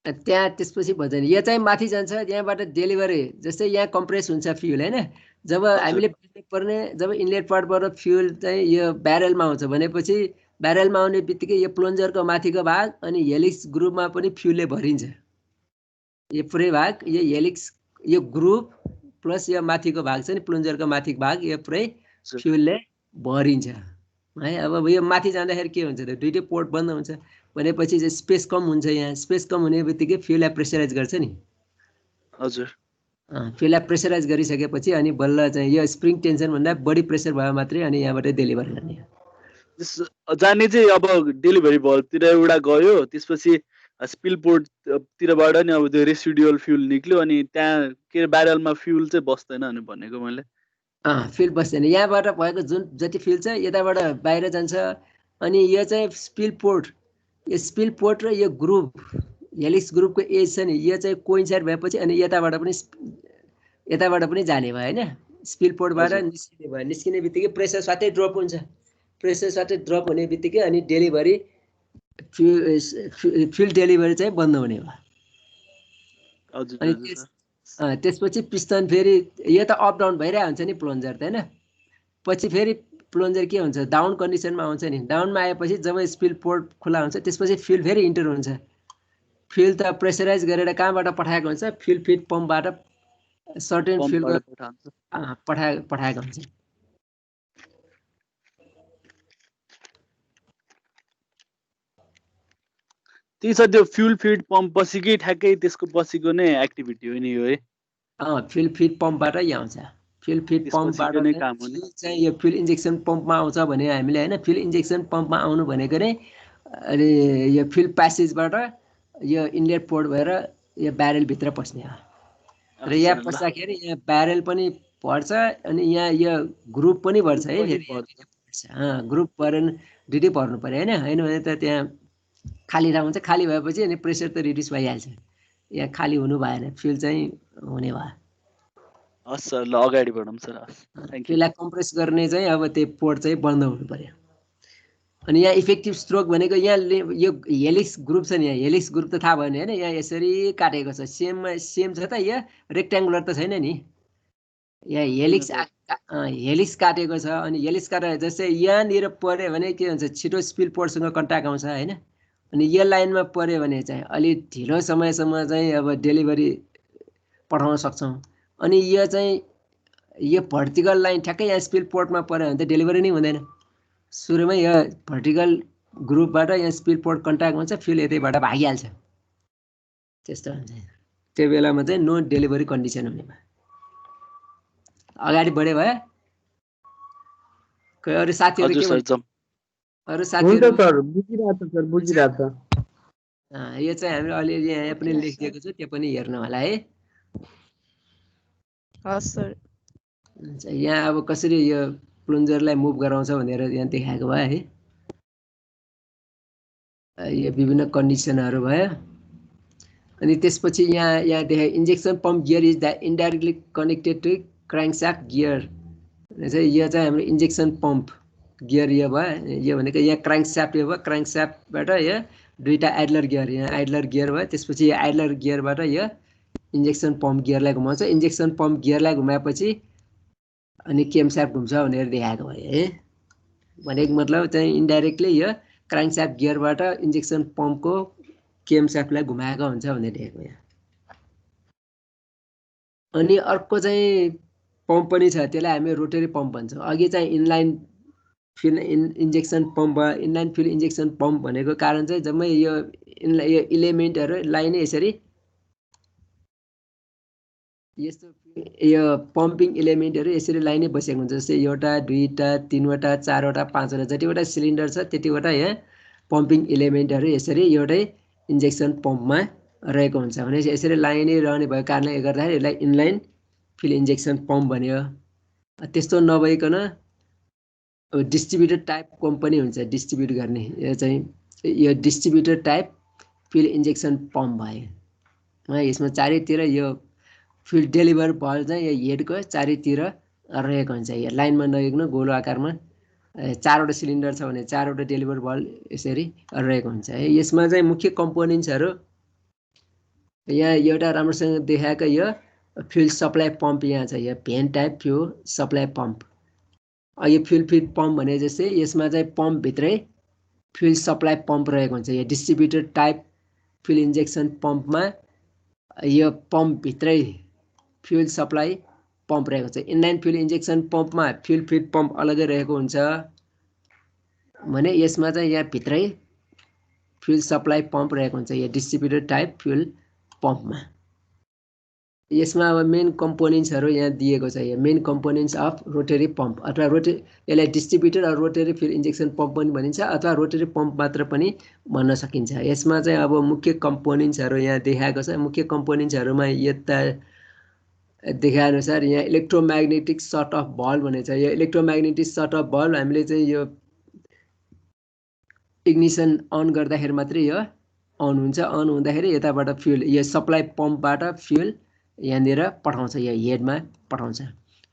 त्यहाँ त्यसपछि भन्छ यो चाहिँ माथि जान्छ यहाँबाट डेलिभरी जस्तै यहाँ कम्प्रेस हुन्छ फ्युल हैन जब हामीले पर्ने जब इनलेट पोर्टबाट फ्युल चाहिँ यो ब्यारेलमा आउँछ भनेपछि ब्यारेलमा आउने बित्तिकै यो प्लन्जरको माथिको भाग अनि हेलिक्स ग्रुपमा पनि फ्युलले भरिन्छ यो पुरै भाग यो हेलिक्स यो ग्रुप प्लस यो माथिको भाग छ नि प्लन्जरको माथिको भाग यो पुरै फ्युलले भरिन्छ है अब यो माथि जाँदाखेरि के हुन्छ त दुईटै पोर्ट बन्द हुन्छ भनेपछि चाहिँ स्पेस कम हुन्छ यहाँ स्पेस कम हुने बित्तिकै फ्युललाई प्रेसराइज गर्छ नि हजुर फ्युललाई प्रेसराइज गरिसकेपछि अनि बल्ल चाहिँ यो स्प्रिङ टेन्सन भन्दा बढी प्रेसर भयो मात्रै अनि यहाँबाट डेलिभर गर्ने जाने चाहिँ अब डेलिभरी भल्भतिर एउटा गयो त्यसपछि स्पिल पोर्टतिरबाट नि अब त्यो रेसिडुअल फ्युल निक्ल्यो अनि त्यहाँ के ब्यारलमा फ्युल चाहिँ बस्दैन भनेको मैले फ्युल बस्दैन यहाँबाट भएको जुन जति फ्युल छ यताबाट बाहिर जान्छ अनि यो चाहिँ स्पिल पोर्ट यो स्पिल पोर्ट र यो ग्रुप हेलिक्स ग्रुपको एज छ नि यो चाहिँ कोइन्साइड भएपछि अनि यताबाट पनि जाने भयो हैन स्पिल पोर्टबाट निस्किने भयो निस्किने बित्तिकै प्रेसर स्वाटै ड्रप हुन्छ प्रेसर स्वाटै ड्रप हुने बित्तिकै अनि डेलिभरी फ्युल डेलिभरी चाहिँ बन्द हुने भयो अनि त्यसपछि पिस्टन फेरि यो त अप डाउन भइरहेको हुन्छ नि प्लन्जर त हैन पछि फेरि प्लन्जर के हुन्छ डाउन कन्डिसनमा आउँछ नि डाउनमा आएपछि जब स्पिल पोर्ट खुला हुन्छ त्यसपछि फ्युल फेरि इन्टर हुन्छ फ्युल त प्रेसराइज गरेर कहाँबाट पठाएको हुन्छ फ्युल फिड पम्पबाट सर्टेन फ्युल पठाएको हुन्छ त्यही छ त्यो फ्युल फिड पम्प पछिकै ठ्याक्कै त्यसको पछिको नै एक्टिभिटी हो नि यो है फ्युल फिड पम्पबाट आउँछ फ्युल फिड पम्पबाट चाहिँ यो फ्युल इन्जेक्सन पम्पमा आउँछ भने हामीले हैन फ्युल इन्जेक्सन पम्पमा आउनु भनेको नै अनि यो फ्युल प्यासेजबाट यो इनलेट पोर्ट भएर यो ब्यारेलभित्र पस्ने हो र यहाँ पस्दाखेरि यहाँ ब्यारेल पनि भर्छ अनि यहाँ यो ग्रुप पनि भर्छ है ग्रुप भरेन दुइटै भर्नु पर्यो हैन भने त त्यहाँ खाली ठाउँ हुन्छ खाली भएपछि अनि प्रेसर त रिड्युस भइहाल्छ यहाँ खाली हुनु भएन फ्युल चाहिँ हुने भयो हस् सर ल अगाडि बढौँ सर फ्युललाई कम्प्रेस गर्ने चाहिँ अब त्यो पोर्ट चाहिँ बन्द हुनु पर्यो अनि यहाँ इफेक्टिभ स्ट्रोक भनेको यहाँ यो हेलिक्स ग्रुप छ नि यहाँ हेलिक्स ग्रुप त थाहा भयो नि हैन यहाँ यसरी काटेको छ सेम छ त यहाँ रेक्ट्याङ्गुलर त छैन नि यहाँ हेलिक्स काटेको छ अनि हेलिक्स काटेर जस्तै यहाँनिर पऱ्यो भने के हुन्छ छिटो स्पिल पोर्टसँग कन्ट्याक्ट आउँछ हैन अनि यो लाइनमा पऱ्यो भने चाहिँ अलि ढिलो समयसम्म चाहिँ अब डेलिभरी पठाउन सक्छौँ अनि यो चाहिँ यो भर्टिकल लाइन ठ्याक्कै यहाँ स्पिल पोर्टमा पऱ्यो भने त डेलिभरी नै हुँदैन सुरुमै यो भर्टिकल ग्रुपबाट यहाँ स्पिल पोर्ट कन्ट्याक्ट हुन्छ फ्युल यतैबाट भागिहाल्छ त्यस्तो हुन्छ त्यो बेलामा चाहिँ नो डेलिभरी कन्डिसन हुने भयो अगाडि बढे भयो कोही अरू साथीहरू के भन्छ अरू साथीहरू यो चाहिँ हामीले अलिअलि यहाँ पनि लेखिदिएको छ त्यो पनि हेर्नु होला है हस् सर यहाँ अब कसरी यो प्लन्जरलाई मुभ गराउँछ भनेर यहाँ देखाएको भयो है यो विभिन्न कन्डिसनहरू भयो अनि त्यसपछि यहाँ देखाए injection pump gear is the indirectly connected to crankshaft gear यो चाहिँ हाम्रो इन्जेक्सन पम्प गियर यो भयो यो भनेको यहाँ क्राङ्कशाफ्ट यो भयो क्राङ्कशाफ्टबाट यो दुईटा आइडलर गियर यहाँ आइडलर गियर भयो त्यसपछि यो आइडलर गियरबाट यो इन्जेक्सन पम्प गियरलाई घुमाउँछ इन्जेक्सन पम्प गियरलाई घुमाएपछि अनि क्याम्पशाफ्ट घुम्छ भनेर देखाएको भयो है भनेको मतलब चाहिँ इन्डाइरेक्टली यो क्राङ्कशाफ्ट गियरबाट इन्जेक्सन पम्पको क्याम्पशाफ्टलाई घुमाएको हुन्छ भनेर देखाएको यहाँ अनि अर्को चाहिँ पम्प पनि छ त्यसलाई हामी रोटरी पम्प भन्छौँ अघि चाहिँ inline fuel injection pump inline fuel injection pump भनेको कारण चाहिँ जम्मै यो इलिमेन्टहरूलाई नै यसरी यस्तो यो पम्पिङ इलिमेन्टहरू यसरी लाइनै बसेको हुन्छ जस्तै एउटा दुईवटा तिनवटा चारवटा पाँचवटा जतिवटा सिलिन्डर छ त्यतिवटा यहाँ पम्पिङ इलिमेन्टहरू यसरी एउटै इन्जेक्सन पम्पमा रहेको हुन्छ भने यसरी लाइनै रहने भएको कारणले गर्दाखेरि यसलाई इनलाइन फ्युल इन्जेक्सन पम्प भन्यो। त्यस्तो नभइकन डिस्ट्रिब्युटेड टाइप कम्पनी हुन्छ डिस्ट्रिब्युट गर्ने, यो चाहिँ यो distributed type fuel injection pump भयो। यसमा चारैतिर यो फ्युल डेलिभर भल चाहिँ यो हेडको चारैतिर रहेको हुन्छ। यो लाइनमा नहेर्नु गोलो आकारमा 4वटा सिलिन्डर छ भने 4वटा डेलिभर भल यसरी रहेको हुन्छ है। यसमा चाहिँ मुख्य कम्पोनेन्ट्सहरू यहाँ एउटा राम्रोसँग देखाएको यो फ्युल सप्लाई पम्प यहाँ छ, यो vane type fuel supply pump. यो फ्युल फिड पम्प भने जस्तै यसमा चाहिँ पम्पभित्रै फ्युल सप्लाई पम्प रहेको हुन्छ। यो डिस्ट्रिब्युटेड टाइप फ्युल इन्जेक्सन पम्पमा यो पम्पभित्रै फ्युल सप्लाई पम्प रहेको छ। इनलाइन फ्युल इन्जेक्सन पम्पमा फ्युल फिड पम्प अलग्गै रहेको हुन्छ भने यसमा चाहिँ यहाँ भित्रै फ्युल सप्लाई पम्प रहेको हुन्छ यो डिस्ट्रिब्युटेड टाइप फ्युल पम्पमा। यसमा अब मेन कम्पोनेन्ट्सहरू यहाँ दिएको छ। यो main components of rotary pump अथवा यसलाई distributed or rotary fuel injection pump पनि भनिन्छ अथवा रोटरी पम्प मात्र पनि भन्न सकिन्छ। यसमा चाहिँ अब मुख्य कम्पोनेन्ट्सहरू यहाँ देखाएको छ। मुख्य कम्पोनेन्ट्सहरूमा यता देखाएअनुसार यहाँ इलेक्ट्रोम्याग्नेटिक सट अफ भल्भ भनेको छ। यो इलेक्ट्रोम्याग्नेटिक सट अफ भल्भ हामीले चाहिँ यो इग्निसन अन गर्दाखेरि मात्रै यो अन हुन्छ। अन हुँदाखेरि यताबाट फ्युल यो सप्लाई पम्पबाट फ्युल यहाँनिर पठाउँछ, यो हेडमा पठाउँछ।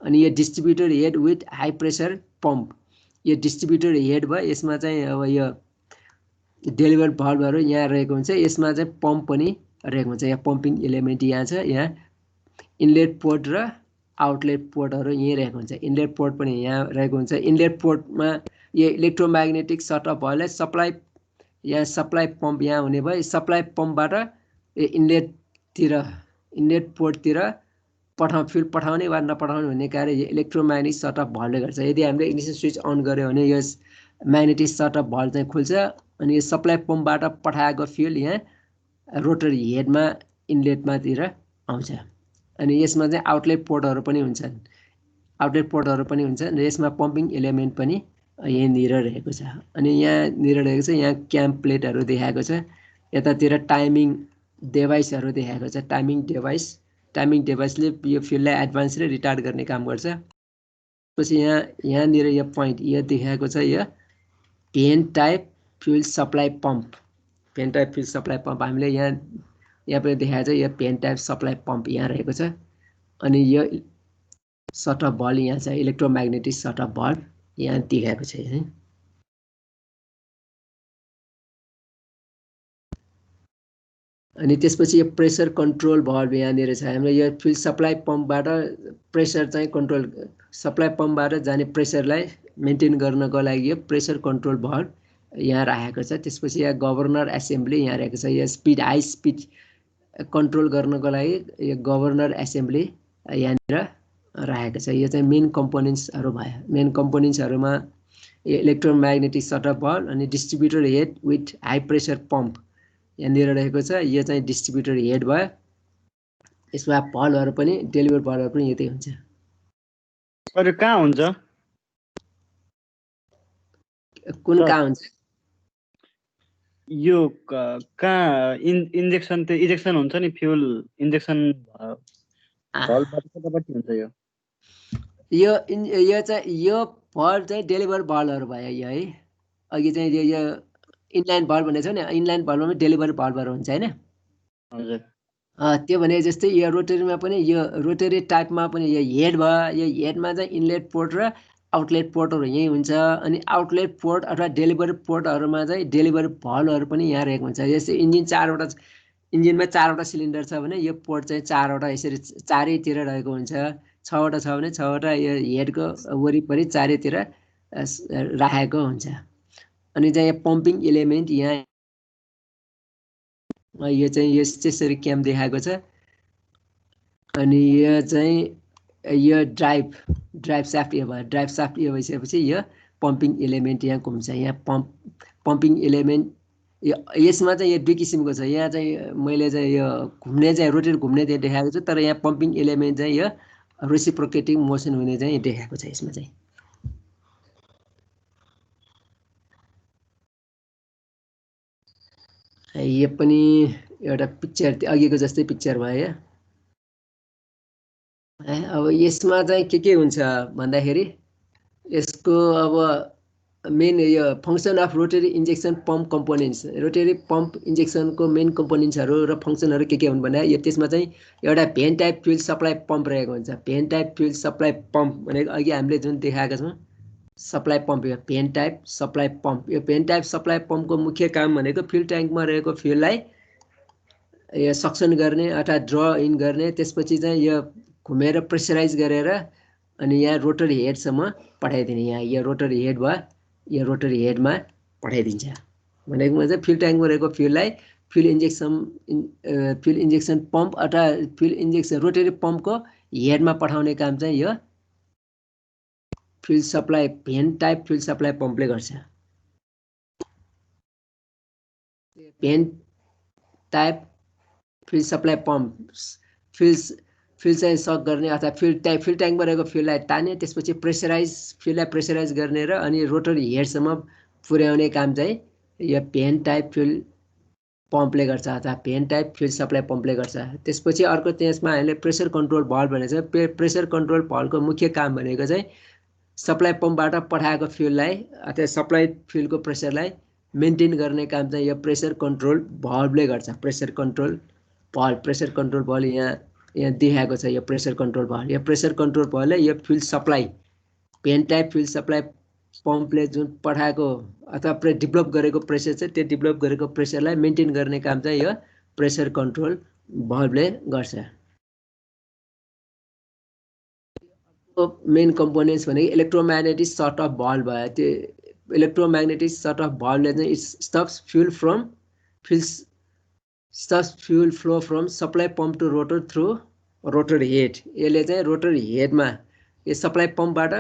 अनि यो distributor head with high pressure pump, यो डिस्ट्रिब्युटर हेड भयो। यसमा चाहिँ अब यो डेलिभर भल्भहरू यहाँ रहेको हुन्छ। यसमा चाहिँ पम्प पनि रहेको हुन्छ। यहाँ पम्पिङ एलिमेन्ट यहाँ छ। यहाँ इनलेट पोर्ट र आउटलेट पोर्टहरू यहीँ रहेको हुन्छ। इनलेट पोर्ट पनि यहाँ रहेको हुन्छ। इनलेट पोर्टमा यो इलेक्ट्रोम्याग्नेटिक सट अफ भल्भलाई सप्लाई यहाँ सप्लाई पम्प यहाँ हुने भयो। सप्लाई पम्पबाट इनलेटतिर इनलेट पोर्टतिर फ्युल पठाउने वा नपठाउने भन्ने कार्य यो इलेक्ट्रोम्याग्नेटिक सट अफ भल्भले गर्छ। यदि हामीले इग्निसन स्विच अन गऱ्यो भने यो म्याग्नेटिक सट अफ भल्भ चाहिँ खुल्छ अनि यो सप्लाई पम्पबाट पठाएको फ्युल यहाँ रोटरी हेडमा इनलेटमातिर आउँछ। अनि यसमा चाहिँ आउटलेट पोर्टहरू पनि हुन्छन्, आउटलेट पोर्टहरू पनि हुन्छन् र यसमा पम्पिङ एलिमेन्ट पनि यहीँनिर रहेको छ। अनि यहाँनिर रहेको छ, यहाँ क्याम्प प्लेटहरू देखाएको छ। यतातिर टाइमिङ डिभाइसहरू देखाएको छ। टाइमिङ डिभाइसले यो फ्युललाई एडभान्स र रिटार्ड गर्ने काम गर्छ। पछि यहाँनिर यो पोइन्ट यो देखाएको छ, यो vane type fuel supply pump. Vane type fuel supply pump हामीले यहाँ पनि देखाएको छ। यो भेन टाइप सप्लाई पम्प यहाँ रहेको छ। अनि यो सट अफ भल्भ यहाँ छ, इलेक्ट्रोम्याग्नेटिक सट अफ भल्भ यहाँ देखाएको छ है। अनि त्यसपछि यो प्रेसर कन्ट्रोल भल्भ यहाँनिर छ। हाम्रो यो फ्युल सप्लाई पम्पबाट प्रेसर चाहिँ कन्ट्रोल, सप्लाई पम्पबाट जाने प्रेसरलाई मेन्टेन गर्नको लागि यो प्रेसर कन्ट्रोल भल्भ यहाँ राखेको छ। त्यसपछि यहाँ गभर्नर एसेम्ब्ली यहाँ रहेको छ। यो स्पिड हाई स्पिड कन्ट्रोल गर्नको लागि यो गभर्नर एसेम्ब्ली यहाँनिर राखेको छ। यो चाहिँ मेन कम्पोनेन्ट्सहरू भयो। मेन कम्पोनेन्ट्सहरूमा यो इलेक्ट्रोम्याग्नेटिक सट अफ भल्भ अनि distributor head with high pressure pump यहाँनिर रहेको छ। यो चाहिँ डिस्ट्रिब्युटर हेड भयो। यसमा भल्भहरू पनि डेलिभर भल्भहरू पनि यतै हुन्छ। अरे कहाँ हुन्छ? कुन कहाँ हुन्छ? यो कहाँ इन्जेक्सन त्यो इन्जेक्सन हुन्छ नि फ्युल इन्जेक्सन भल्भबाट कतापट्टि हुन्छ यो? यो चाहिँ यो भल्भ चाहिँ डेलिभर भल्भहरू भयो यो है। अघि चाहिँ यो इनलाइन भल्भ भनेको छ नि, इनलाइन भल्भमा डेलिभर भल्भहरू हुन्छ होइन। हजुर, त्यो भने जस्तै यो रोटरीमा पनि यो रोटरी टाइपमा पनि यो हेड भयो। यो हेडमा चाहिँ इनलेट पोर्ट र आउटलेट पोर्टहरू यहीँ हुन्छ। अनि आउटलेट पोर्ट अथवा डेलिभरी पोर्टहरूमा चाहिँ डेलिभरी भल्भहरू पनि यहाँ रहेको हुन्छ। जस्तै इन्जिनमा 4वटा सिलिन्डर छ भने यो पोर्ट चाहिँ 4वटा यसरी चारैतिर रहेको हुन्छ। 6वटा छ भने 6वटा यो हेडको वरिपरि चारैतिर राखेको हुन्छ। अनि चाहिँ यहाँ पम्पिङ एलिमेन्ट यहाँ यो चाहिँ यसरी क्याम्प देखाएको छ। अनि यो चाहिँ यो ड्राइभ साफ्ट यो भयो। ड्राइभ साफ्ट यो भइसकेपछि यो पम्पिङ एलिमेन्ट यहाँ घुम्छ। यहाँ पम्पिङ एलिमेन्ट यसमा चाहिँ यो दुई किसिमको छ। यहाँ चाहिँ मैले चाहिँ यो घुम्ने चाहिँ रोटेट घुम्ने चाहिँ देखाएको छु, तर यहाँ पम्पिङ एलिमेन्ट चाहिँ यो रेसिप्रोकेटिङ मोसन हुने चाहिँ देखाएको छ। यसमा चाहिँ यो पनि एउटा पिक्चर अघिको जस्तै पिक्चर भयो अब यसमा चाहिँ के हुन्छ भन्दाखेरि यसको अब मेन यो function of rotary injection pump components rotary pump इन्जेक्सनको मेन कम्पोनेन्ट्सहरू र फङ्सनहरू के हुन् भने यो त्यसमा चाहिँ एउटा vane type fuel supply pump रहेको हुन्छ vane type fuel supply pump भनेको अघि हामीले जुन देखाएका छौँ सप्लाई पम्प यो भेन टाइप सप्लाई पम्प यो भेन टाइप सप्लाई पम्पको मुख्य काम भनेको फ्युल ट्याङ्कमा रहेको फ्युललाई यो सक्सन गर्ने अथवा ड्र इन गर्ने त्यसपछि चाहिँ यो घुमेर प्रेसराइज गरेर अनि यहाँ रोटरी हेडसम्म पठाइदिने यहाँ यो रोटरी हेड भयो यो रोटरी हेडमा पठाइदिन्छ भनेको चाहिँ फ्युल ट्याङ्कमा रहेको फ्युललाई फ्युल इन्जेक्सन पम्प अथवा फ्युल इन्जेक्सन रोटरी पम्पको हेडमा पठाउने काम चाहिँ यो fuel supply vane type fuel supply पम्पले गर्छ vane type fuel supply pump fuel चाहिँ सक गर्ने अथवा फ्युल ट्याङ्कमा रहेको फ्युललाई तान्ने त्यसपछि फ्युललाई प्रेसराइज गर्ने र अनि रोटरी हेडसम्म पुर्याउने काम चाहिँ यो भेन टाइप फ्युल पम्पले गर्छ अथवा भेन टाइप फ्युल सप्लाई पम्पले गर्छ त्यसपछि अर्को त्यसमा हामीले प्रेसर कन्ट्रोल भल्भ भनेको छ प्रेसर कन्ट्रोल भल्भको मुख्य काम भनेको चाहिँ सप्लाई पम्पबाट पठाएको फ्युललाई अथवा सप्लाई फ्युलको प्रेसरलाई मेन्टेन गर्ने काम चाहिँ यो प्रेसर कन्ट्रोल भल्भले गर्छ प्रेसर कन्ट्रोल भल्भ यहाँ देखाएको छ यो प्रेसर कन्ट्रोल भल्भ यो प्रेसर कन्ट्रोल भल्भले यो fuel supply vane type fuel supply पम्पले जुन पठाएको अथवा डेभलप गरेको प्रेसर चाहिँ त्यो डेभलप गरेको प्रेसरलाई मेन्टेन गर्ने काम चाहिँ यो प्रेसर कन्ट्रोल भल्भले गर्छ मेन कम्पोनेन्ट्स भनेको इलेक्ट्रोम्याग्नेटिक सर्ट अफ भल्भ भयो त्यो इलेक्ट्रोम्याग्नेटिक सर्ट अफ भल्भले चाहिँ it stops fuel flow from supply pump to rotor through rotor head यसले चाहिँ रोटर हेडमा यो सप्लाई पम्पबाट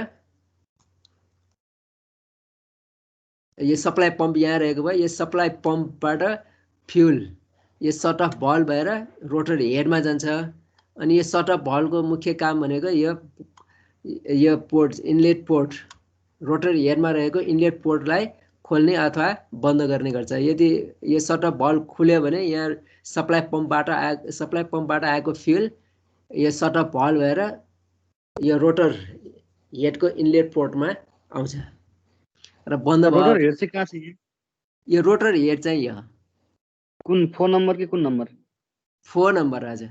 यो सप्लाई पम्प यहाँ रहेको भयो यो सप्लाई पम्पबाट फ्युल यो सर्ट अफ भल्भ भएर रोटर हेडमा जान्छ अनि यो सर्ट अफ भल्भको मुख्य काम भनेको यो पोर्ट इनलेट पोर्ट रोटर हेडमा रहेको इनलेट पोर्टलाई खोल्ने अथवा बन्द गर्ने गर्छ यदि यो सर्ट अफ भल्भ खुल्यो भने यहाँ सप्लाई पम्पबाट आएको फ्युल यो सर्ट अफ भल्भ भएर यो रोटर हेडको इनलेट पोर्टमा आउँछ र बन्द भयो रोटर हेड चाहिँ कहाँ छ यो रोटर हेड चाहिँ यो कुन 4 नम्बर कि कुन नम्बर 4 नम्बर हजुर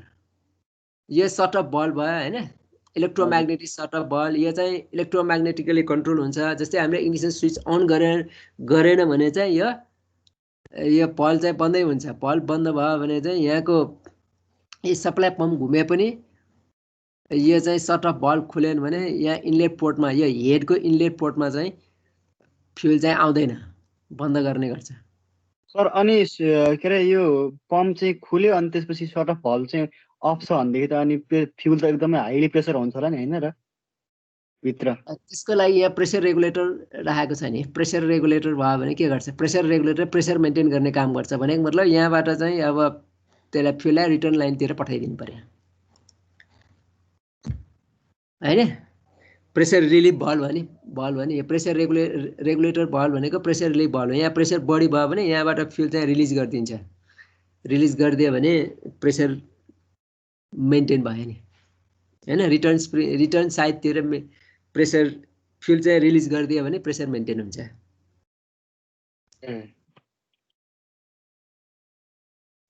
यो सर्ट अफ भल्भ भयो हैन इलेक्ट्रोम्याग्नेटिक सर्ट अफ भल्भ यो चाहिँ इलेक्ट्रोम्याग्नेटिकली कन्ट्रोल हुन्छ जस्तै हामीले इग्निसन स्विच अन गरेन भने चाहिँ यो भल्भ चाहिँ बन्दै हुन्छ भल्भ बन्द भयो भने चाहिँ यहाँको यो सप्लाई पम्प घुमे पनि यो चाहिँ सर्ट अफ भल्भ खुलेन भने यहाँ इनलेट पोर्टमा यो हेडको इनलेट पोर्टमा चाहिँ फ्युल चाहिँ आउँदैन बन्द गर्ने गर्छ सर अनि के अरे यो पम्प चाहिँ खुल्यो अनि त्यसपछि सर्ट अफ भल्भ चाहिँ अफ छ भनेदेखि त अनि फ्युल त एकदमै हाइली प्रेसर हुन्छ होला नि हैन र भित्र त्यसको लागि यहाँ प्रेसर रेगुलेटर राखेको छ नि प्रेसर रेगुलेटर भयो भने के गर्छ प्रेसर रेगुलेटर प्रेसर मेन्टेन गर्ने काम गर्छ भनेको मतलब यहाँबाट चाहिँ अब त्यसलाई फ्युललाई रिटर्न लाइनतिर पठाइदिनु पर्यो हैन प्रेसर रिलिफ भल्भ भने यो प्रेसर रेगुलेटर भल्भ भनेको प्रेसर रिलिफ भल्भ यहाँ प्रेसर बढी भयो भने यहाँबाट फ्युल चाहिँ रिलिज गरिदिन्छ रिलिज गरिदियो भने प्रेसर मेन्टेन भयो नि हैन रिटर्न साइडतिर प्रेसर फ्युल चाहिँ रिलिज गरिदियो भने प्रेसर मेन्टेन हुन्छ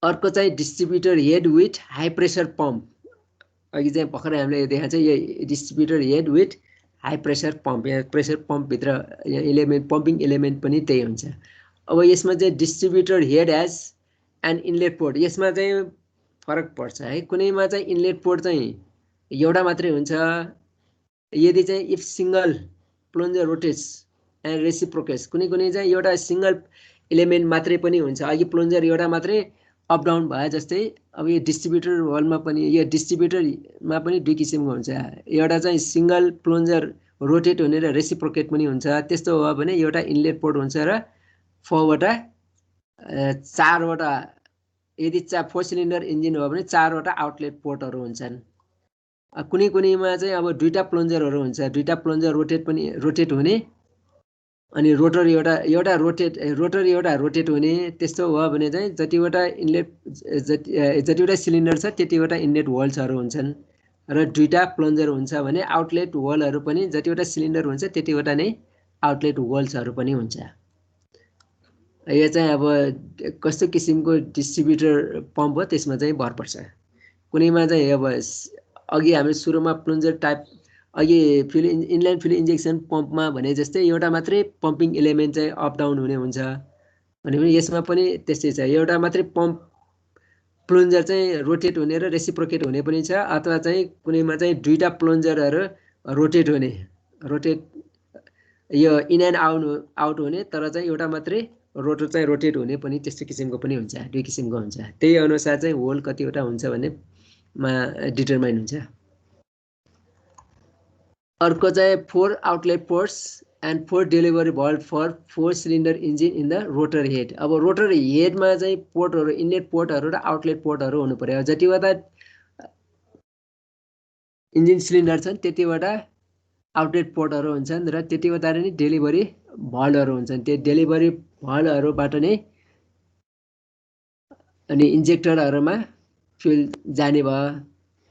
अर्को चाहिँ distributor head with high pressure pump अघि चाहिँ भर्खरै हामीले देखाएको छ यो distributor head with high pressure pump यहाँ प्रेसर पम्पभित्र यहाँ इलेमेन्ट पम्पिङ एलिमेन्ट पनि त्यही हुन्छ अब यसमा चाहिँ distributor head as and inlet port यसमा चाहिँ फरक पर्छ है कुनैमा चाहिँ इनलेट पोर्ट चाहिँ एउटा मात्रै हुन्छ यदि चाहिँ if single plunger rotates and reciprocates कुनै चाहिँ एउटा सिङ्गल एलिमेन्ट मात्रै पनि हुन्छ अघि प्लन्जर एउटा मात्रै अप डाउन भयो जस्तै अब यो डिस्ट्रिब्युटर वालमा पनि यो डिस्ट्रिब्युटरमा पनि दुई किसिमको हुन्छ एउटा चाहिँ सिङ्गल प्लन्जर रोटेट हुने र रेसिप्रोकेट पनि हुन्छ त्यस्तो हो भने एउटा इनलेट पोर्ट हुन्छ र 4वटा यदि 4 सिलिन्डर इन्जिन हो भने 4वटा आउटलेट पोर्टहरू हुन्छन् कुनैमा चाहिँ अब दुईटा प्लन्जरहरू हुन्छ दुईटा प्लन्जर रोटेट हुने अनि रोटर एउटा रोटेट हुने त्यस्तो हो भने चाहिँ जतिवटा इनलेट जतिवटा सिलिन्डर छ त्यतिवटा इनलेट होल्सहरू हुन्छन् र दुईटा प्लन्जर हुन्छ भने आउटलेट होलहरू पनि जतिवटा सिलिन्डर हुन्छ त्यतिवटा नै आउटलेट होल्सहरू पनि हुन्छ। यो चाहिँ अब कस्तो किसिमको डिस्ट्रिब्युटर पम्प हो त्यसमा चाहिँ भर पर्छ। कुनैमा चाहिँ अब अघि हामी सुरुमा प्लन्जर टाइप अघि इनलाइन फ्युल इन्जेक्सन पम्पमा भने जस्तै एउटा मात्रै पम्पिङ इलिमेन्ट चाहिँ अप डाउन हुने हुन्छ भने पनि यसमा पनि त्यस्तै छ। एउटा मात्रै पम्प प्लन्जर चाहिँ रोटेट हुने र रेसिप्रोकेट हुने पनि छ अथवा चाहिँ कुनैमा चाहिँ दुईटा प्लन्जरहरू रोटेट यो इन एन्ड आउट हुने तर चाहिँ एउटा मात्रै रोटर चाहिँ रोटेट हुने पनि त्यस्तो किसिमको पनि हुन्छ। दुई किसिमको हुन्छ। त्यही अनुसार चाहिँ होल कतिवटा हुन्छ भन्ने मा डिटरमाइन हुन्छ। अर्को चाहिँ 4 outlet ports and 4 delivery valve for 4 cylinder engine in the rotor head. अब रोटर हेडमा चाहिँ पोर्टहरू इनलेट पोर्टहरू र आउटलेट पोर्टहरू हुनु पर्यो। जतिवटा इन्जिन सिलिन्डर छन् त्यतिवटा आउटलेट पोर्टहरू हुन्छन् र त्यतिवटा नै डेलिभरी भल्भहरू हुन्छन्। त्यो डेलिभरी भल्भहरूबाट नै अनि इन्जेक्टरहरूमा फ्युल जाने भयो।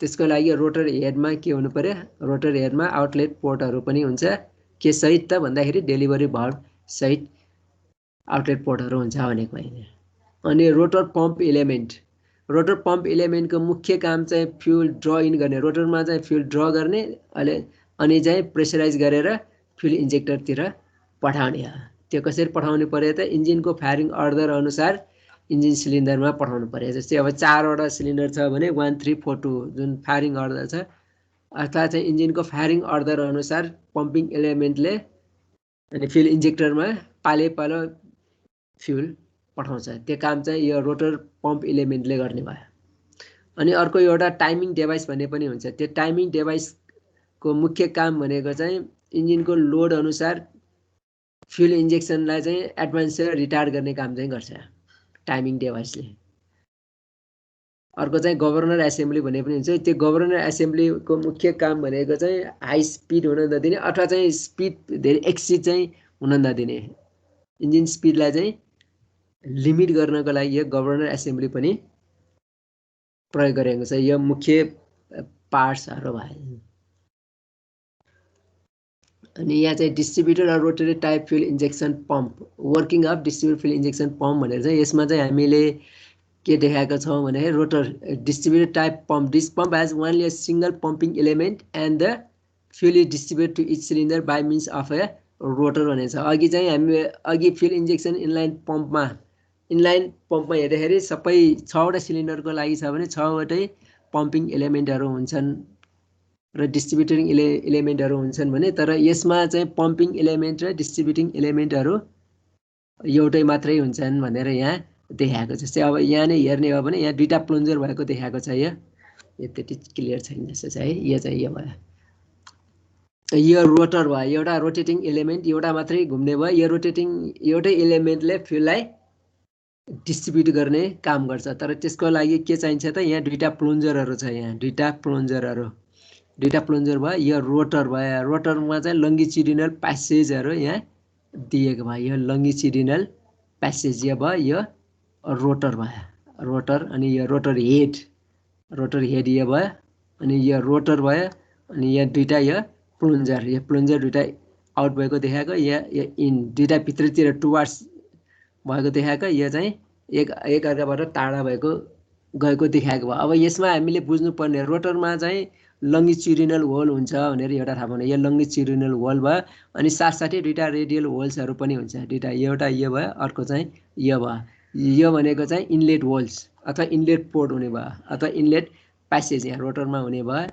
त्यसको लागि रोटर हेडमा के हुनु पर्यो? रोटर हेडमा आउटलेट पोर्टहरू पनि हुन्छ। के सहित त भन्दाखेरि डेलिभरी भल्भ सहित आउटलेट पोर्टहरू हुन्छ भनेको होइन। अनि रोटर पम्प इलिमेन्टको मुख्य काम चाहिँ फ्युल ड्र इन गर्ने, रोटरमा चाहिँ फ्युल ड्र गर्ने अनि चाहिँ प्रेसराइज गरेर फ्युल इन्जेक्टरतिर पठाउने हो। त्यो कसरी पठाउनु पर्यो त? इन्जिनको फायरिङ अर्डर अनुसार इन्जिन सिलिन्डरमा पठाउनु पर्यो। जस्तै अब 4वटा सिलिन्डर छ भने 1 3 4 2 जुन फायरिङ अर्डर छ अथवा चाहिँ इन्जिनको फायरिङ अर्डर अनुसार पम्पिङ इलिमेन्टले अनि फ्युल इन्जेक्टरमा पालो फ्युल पठाउँछ। त्यो काम चाहिँ यो रोटर पम्प इलिमेन्टले गर्ने भयो। अनि अर्को एउटा टाइमिङ डिभाइस भन्ने पनि हुन्छ। त्यो टाइमिङ डिभाइसको मुख्य काम भनेको चाहिँ इन्जिनको लोड अनुसार फ्युल इन्जेक्सनलाई चाहिँ एडभान्स र रिटार्ड गर्ने काम चाहिँ गर्छ टाइमिङ डिभाइसले। अर्को चाहिँ गभर्नर एसेम्ब्ली भन्ने पनि हुन्छ। त्यो गभर्नर एसेम्ब्लीको मुख्य काम भनेको चाहिँ हाई स्पिड हुन नदिने अथवा चाहिँ स्पिड धेरै एक्सिड चाहिँ हुन नदिने, इन्जिन स्पिडलाई चाहिँ लिमिट गर्नको लागि यो गभर्नर एसेम्ब्ली पनि प्रयोग गरेको छ। यो मुख्य पार्ट्सहरू भयो। अनि यहाँ चाहिँ डिस्ट्रिब्युटर र rotary type fuel injection pump, working of distributor fuel injection pump भनेर चाहिँ यसमा चाहिँ हामीले के देखाएको छौँ भने rotor distributor type pump, this pump has only a single pumping element and the fuel is distribute to each cylinder by means of a rotor भनेको छ। अघि चाहिँ हामी फ्युल इन्जेक्सन इनलाइन पम्पमा हेर्दाखेरि सबै 6वटा सिलिन्डरको लागि छ भने 6वटै पम्पिङ एलिमेन्टहरू हुन्छन् र डिस्ट्रिब्युटिङ एलिमेन्टहरू हुन्छन् भने, तर यसमा चाहिँ पम्पिङ एलिमेन्ट र डिस्ट्रिब्युटिङ एलिमेन्टहरू एउटै मात्रै हुन्छन् भनेर यहाँ देखाएको। जस्तै अब यहाँ नै हेर्ने हो भने यहाँ दुईटा प्लन्जर भएको देखाएको छ। यो त्यति क्लियर छैन जस्तो छ है। यो चाहिँ यो भयो, यो रोटर भयो, एउटा रोटेटिङ एलिमेन्ट एउटा मात्रै घुम्ने भयो। यो रोटेटिङ एउटै एलिमेन्टले फ्युललाई डिस्ट्रिब्युट गर्ने काम गर्छ। तर त्यसको लागि के चाहिन्छ त? यहाँ दुईटा प्लन्जरहरू छ। यहाँ दुईटा प्लन्जर भयो। यो रोटर भयो। रोटरमा चाहिँ लङ्गिच्युडिनल प्यासेजहरू यहाँ दिएको भयो। यो लङ्गिच्युडिनल प्यासेज यो भयो। यो रोटर भयो, रोटर। अनि यो रोटर हेड यो भयो। अनि यो रोटर भयो। अनि यहाँ दुईटा यो प्लन्जर दुईटा आउट भएको देखाएको। यो इन दुईटा भित्रतिर टुवार्ड्स भएको देखाएको। यो चाहिँ एक अर्काबाट टाढा गएको देखाएको भयो। अब यसमा हामीले बुझ्नुपर्ने रोटरमा चाहिँ लङ्गिच्युडिनल होल हुन्छ भनेर एउटा थाहा पाउनु। यो लङ्गिच्युडिनल होल भयो। अनि साथसाथै दुईटा रेडियल होल्सहरू पनि हुन्छ। दुईटा, एउटा यो भयो, अर्को चाहिँ यो भयो। यो भनेको चाहिँ इनलेट होल्स अथवा इनलेट पोर्ट हुने भयो अथवा इनलेट प्यासेज यहाँ रोटरमा हुने भयो।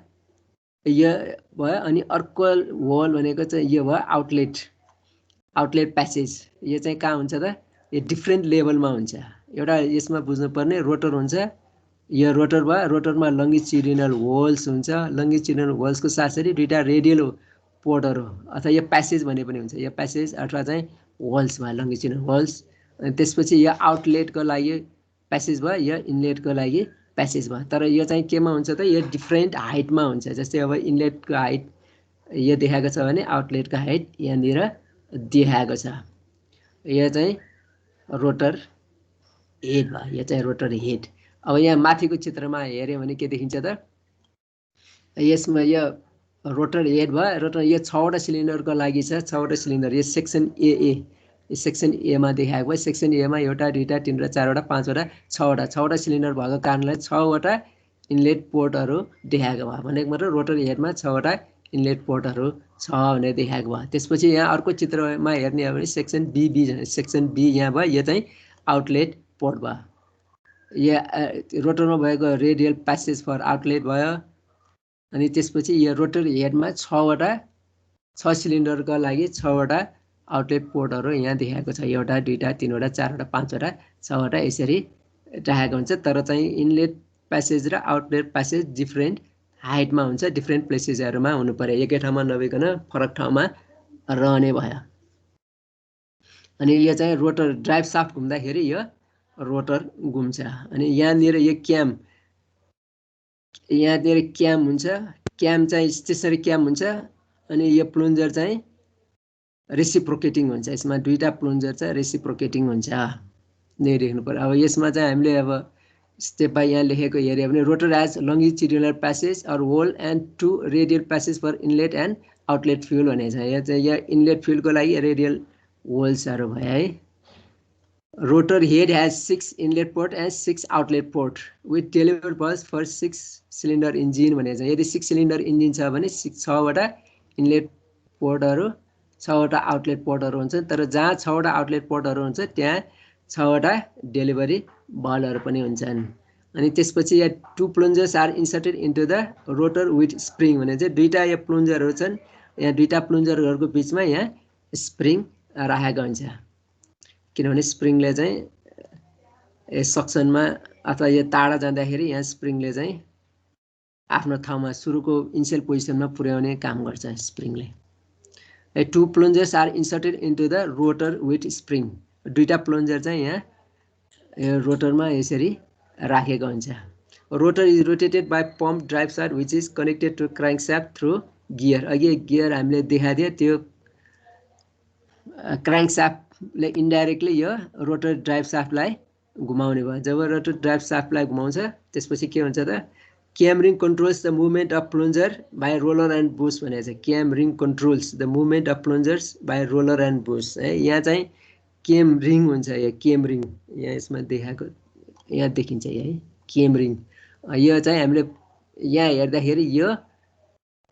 यो भयो। अनि अर्को होल भनेको चाहिँ यो भयो आउटलेट प्यासेज। यो चाहिँ कहाँ हुन्छ त? यो डिफ्रेन्ट लेभलमा हुन्छ। एउटा यसमा बुझ्नुपर्ने रोटर हुन्छ। यो रोटर भयो। रोटरमा लङ्गिच्युडिनल होल्स हुन्छ। लङ्गिच्युडिनल होल्सको साथसाथै दुईटा रेडियल पोर्टहरू अथवा यो प्यासेज भने पनि हुन्छ। यो प्यासेज अथवा चाहिँ होल्स भयो, लङ्गिच्युडिनल होल्स। अनि त्यसपछि यो आउटलेटको लागि प्यासेज भयो, यो इनलेटको लागि प्यासेज भयो। तर यो चाहिँ केमा हुन्छ त? यो डिफ्रेन्ट हाइटमा हुन्छ। जस्तै अब इनलेटको हाइट यो देखाएको छ भने आउटलेटको हाइट यहाँनिर देखाएको छ। यो चाहिँ रोटर हेड भयो, यो चाहिँ रोटर हेड। अब यहाँ माथिको चित्रमा हेऱ्यो भने के देखिन्छ त, यसमा यो रोटर हेड भयो। रोटर यो 6वटा सिलिन्डरको लागि छ, 6वटा सिलिन्डर। यो सेक्सन ए, सेक्सन एमा देखाएको भयो। सेक्सन एमा एउटा, दुईटा, तीनवटा, चारवटा, पाँचवटा, 6वटा सिलिन्डर भएको कारणले 6वटा इनलेट पोर्टहरू देखाएको भयो। भनेको मतलब रोटर हेडमा 6वटा इनलेट पोर्टहरू छ भनेर देखाएको भयो। त्यसपछि यहाँ अर्को चित्रमा हेर्ने हो भने सेक्सन बी यहाँ भयो। यो चाहिँ आउटलेट पोर्ट भयो। यहाँ रोटरमा भएको रेडियल प्यासेज फर आउटलेट भयो। अनि त्यसपछि यो रोटर हेडमा 6 सिलिन्डरको लागि 6वटा आउटलेट पोर्टहरू यहाँ देखाएको छ। एउटा, दुईटा, तीनवटा, चारवटा, पाँचवटा, 6वटा यसरी राखेको हुन्छ। तर चाहिँ इनलेट प्यासेज र आउटलेट प्यासेज डिफ्रेन्ट हाइटमा हुन्छ, डिफ्रेन्ट प्लेसेसहरूमा हुनु पर्यो। एकै ठाउँमा नभइकन फरक ठाउँमा रहने भयो। अनि यो चाहिँ रोटर ड्राइभ साफ्ट घुम्दाखेरि यो रोटर घुम्छ। अनि यहाँनिर यो क्याम हुन्छ। क्याम चाहिँ त्यसरी क्याम हुन्छ। अनि यो प्लुन्जर चाहिँ रेसिप्रोकेटिङ हुन्छ। यसमा 2टा प्लुन्जर चाहिँ रेसिप्रोकेटिङ हुन्छ, नै देख्नु पर्यो। अब यसमा चाहिँ हामीले अब स्टेप बाई यहाँ लेखेको हेऱ्यो भने rotor has longitudinal passage or hole and 2 radial passage for inlet and outlet fuel भनेको छ। यहाँ चाहिँ यहाँ इनलेट फ्युलको लागि रेडियल होल्सहरू भयो है। Rotor head has 6 inlet port and 6 outlet port with delivery valves for 6 cylinder engine भनेको छ। यदि 6 सिलिन्डर इन्जिन छ भने 6वटा इनलेट पोर्टहरू, 6वटा आउटलेट पोर्टहरू हुन्छ। तर जहाँ 6वटा आउटलेट पोर्टहरू हुन्छ त्यहाँ 6वटा डेलिभरी बलहरू पनि हुन्छन्। अनि त्यसपछि यहाँ 2 plungers are inserted into the rotor with spring भने चाहिँ 2टा यो प्लुन्जरहरू छन्। यहाँ 2टा प्लुन्जरहरूको बिचमा यहाँ स्प्रिङ राखेको हुन्छ, किनभने स्प्रिङले चाहिँ सक्सनमा अथवा यो टाढा जाँदाखेरि यहाँ स्प्रिङले चाहिँ आफ्नो ठाउँमा सुरुको इनिसियल पोजिसनमा पुर्याउने काम गर्छ स्प्रिङले। 2 plungers are inserted into the rotor with spring. 2टा प्लुन्जर चाहिँ यहाँ रोटरमा यसरी राखेको हुन्छ। Rotor is rotated by pump drive shaft which is connected to crank shaft through gear. अघि गियर हामीले देखाइदियो, त्यो क्राङ्क शाफ्टले इन्डाइरेक्टली यो रोटर ड्राइभ शाफ्टलाई घुमाउने भयो। जब रोटर ड्राइभ शाफ्टलाई घुमाउँछ त्यसपछि के हुन्छ त, cam ring controls the movement of plunger by roller and bush भनेको छ। Cam ring controls the movement of plungers by roller and bush है। यहाँ चाहिँ केम रिङ हुन्छ। यो केम रिङ यहाँ यसमा देखाएको यहाँ देखिन्छ है, केम रिङ। यो चाहिँ हामीले यहाँ हेर्दाखेरि यो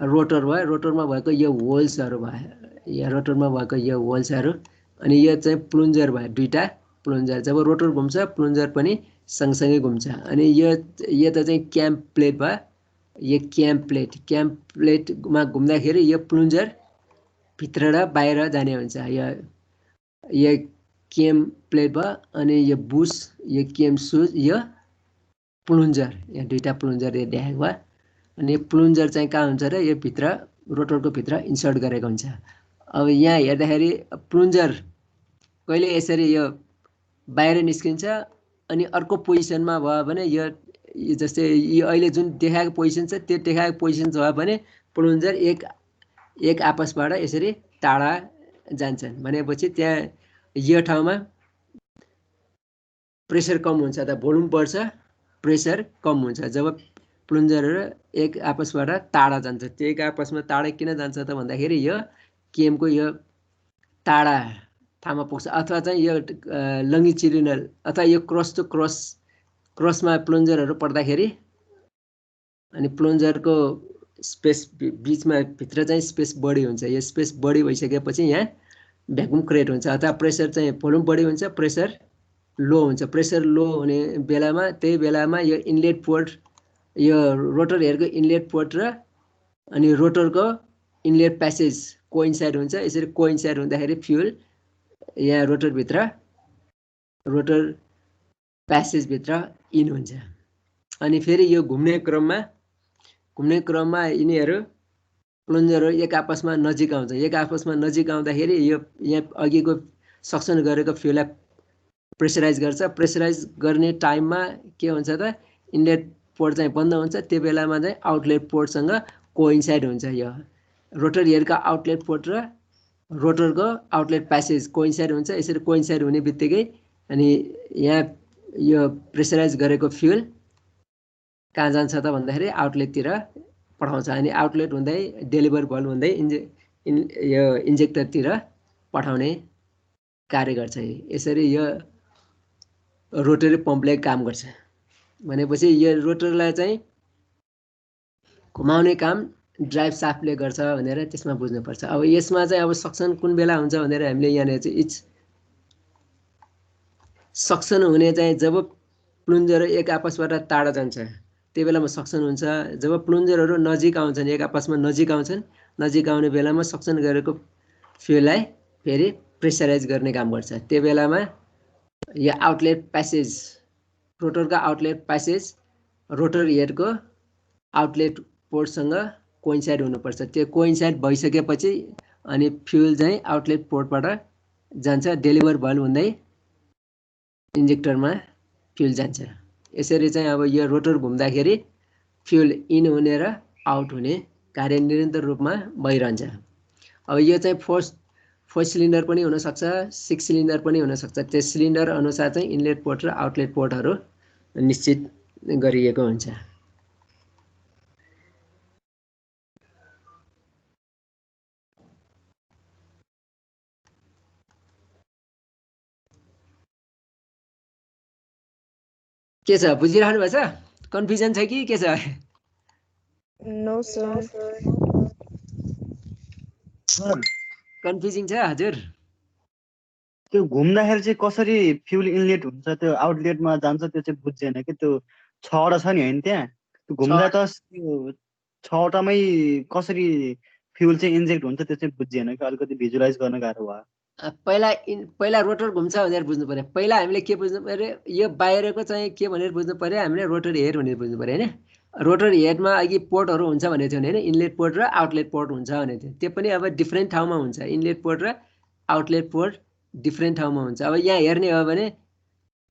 रोटर भयो, रोटरमा भएको यो होल्सहरू भयो, यहाँ रोटरमा भएको यो होल्सहरू। अनि यो चाहिँ प्लुन्जर भयो, 2टा प्लुन्जर। जब रोटर घुम्छ प्लुन्जर पनि सँगसँगै घुम्छ। अनि यो त चाहिँ क्याम्प प्लेट भयो। यो क्याम्प प्लेटमा घुम्दाखेरि यो प्लुन्जर भित्र र बाहिर जाने हुन्छ। यो केम प्लेट भयो। अनि यो बुस, यो केम सुज, यो प्लुन्जर, यहाँ 2टा प्लुन्जर देखाएको भयो। अनि प्लुन्जर चाहिँ कहाँ हुन्छ र यो भित्र रोटरको भित्र इन्सर्ट गरेको हुन्छ। अब यहाँ हेर्दाखेरि प्लुन्जर कहिले यसरी यो बाहिर निस्किन्छ अनि अर्को पोजिसनमा भयो भने यो जस्तै यो अहिले जुन देखाएको पोजिसन छ त्यो देखाएको पोजिसन छ भने प्लुन्जर एक आपसबाट यसरी टाढा जान्छन्। भनेपछि त्यहाँ यो ठाउँमा प्रेसर कम हुन्छ, त भोल्युम बढ्छ, प्रेसर कम हुन्छ। जब प्लुन्जरहरू एक आपसबाट टाढा जान्छ, त्यो एक आपसमा टाढा किन जान्छ त भन्दाखेरि यो केमको यो टाढा ठाउँमा पुग्छ। अथवा चाहिँ यो लङ्गिट्युडिनल अथवा यो क्रस टु क्रसमा प्लुन्जरहरू पर्दाखेरि अनि प्लुन्जरको स्पेस बिचमा भित्र चाहिँ स्पेस बढी हुन्छ। यो स्पेस बढी भइसकेपछि यहाँ भ्याकुम क्रिएट हुन्छ। अथवा प्रेसर चाहिँ भोल्युम बढी हुन्छ, प्रेसर लो हुन्छ। प्रेसर लो हुने बेलामा त्यही बेलामा यो इनलेट पोर्ट, यो रोटर हेडको इनलेट पोर्ट र अनि रोटरको इनलेट प्यासेज कोइन्साइड हुन्छ। यसरी कोइन्साइड हुँदाखेरि फ्युल यहाँ रोटर प्यासेजभित्र इन हुन्छ। अनि फेरि यो घुम्ने क्रममा यिनीहरू प्लुन्जरहरू एक आपसमा नजिक आउँछ। एक आपसमा नजिक आउँदाखेरि यो यहाँ अघिको सक्सन गरेको फ्युललाई प्रेसराइज गर्छ। प्रेसराइज गर्ने टाइममा के हुन्छ त, इनलेट पोर्ट चाहिँ बन्द हुन्छ। त्यो बेलामा चाहिँ आउटलेट पोर्टसँग कोइन्साइड हुन्छ। यो रोटर हेडका आउटलेट पोर्ट र रोटरको आउटलेट प्यासेज कोइन्साइड हुन्छ। यसरी कोइन्साइड हुने बित्तिकै अनि यहाँ यो प्रेसराइज गरेको फ्युल कहाँ जान्छ त भन्दाखेरि आउटलेटतिर पठाउँछ अनि आउटलेट हुँदै डेलिभर भल्भ हुँदै यो इन्जेक्टरतिर पठाउने कार्य गर्छ। यसरी यो रोटरी पम्पले काम गर्छ। भनेपछि यो रोटरलाई चाहिँ घुमाउने काम ड्राइभ साफ्टले गर्छ भनेर त्यसमा बुझ्नुपर्छ। अब यसमा चाहिँ अब सक्सन कुन बेला हुन्छ भनेर हामीले यहाँनिर चाहिँ इच सक्सन हुने चाहिँ जब प्लुन्जर एक आपसबाट टाढा जान्छ त्यो बेलामा सक्सन हुन्छ। जब प्लुन्जरहरू नजिक आउँछन् एक आपसमा नजिक आउँछन् नजिक आउने बेलामा सक्सन गरेको फ्युललाई फेरि प्रेसराइज गर्ने काम गर्छ। त्यो बेलामा यो आउटलेट प्यासेज रोटरको आउटलेट प्यासेज रोटर हेडको आउटलेट पोर्टसँग कोइन्साइड हुनुपर्छ। त्यो कोइन्साइड भइसकेपछि अनि फ्युल चाहिँ आउटलेट पोर्टबाट जान्छ डेलिभर भल्भ हुँदै इन्जेक्टरमा फ्युल जान्छ। यसरी चाहिँ अब यो रोटर घुम्दाखेरि फ्युल इन हुने र आउट हुने कार्य निरन्तर रूपमा भइरहन्छ। अब यो चाहिँ फोर सिलिन्डर पनि हुनसक्छ 6 सिलिन्डर पनि हुनसक्छ। त्यो सिलिन्डर अनुसार चाहिँ इनलेट पोर्ट र आउटलेट पोर्टहरू निश्चित गरिएको हुन्छ। के छ बुझिरहनु भएको छ? कन्फ्युजन छ कि के छ? No sir. कन्फ्युजिङ छ हजुर? त्यो घुम्दाखेरि चाहिँ कसरी फ्युल इनलेट हुन्छ त्यो आउटलेटमा जान्छ त्यो चाहिँ बुझ्दैन कि। त्यो 6वटा छ नि होइन त्यहाँ त्यो घुम्दा त त्यो 6वटामै कसरी फ्युल चाहिँ इन्जेक्ट हुन्छ त्यो चाहिँ बुझ्दैन कि। अलिकति भिजुअलाइज गर्न गाह्रो भयो। पहिला रोटर घुम्छ भनेर बुझ्नु पर्यो। पहिला हामीले के बुझ्नु पर्यो यो बाहिरको चाहिँ के भनेर बुझ्नु पर्यो हामीले रोटर हेड भनेर बुझ्नु पर्यो होइन। रोटर हेडमा अघि पोर्टहरू हुन्छ भनेको थियो होइन इनलेट पोर्ट र आउटलेट पोर्ट हुन्छ भनेको थियो। त्यो पनि अब डिफ्रेन्ट ठाउँमा हुन्छ। इनलेट पोर्ट र आउटलेट पोर्ट डिफ्रेन्ट ठाउँमा हुन्छ। अब यहाँ हेर्ने हो भने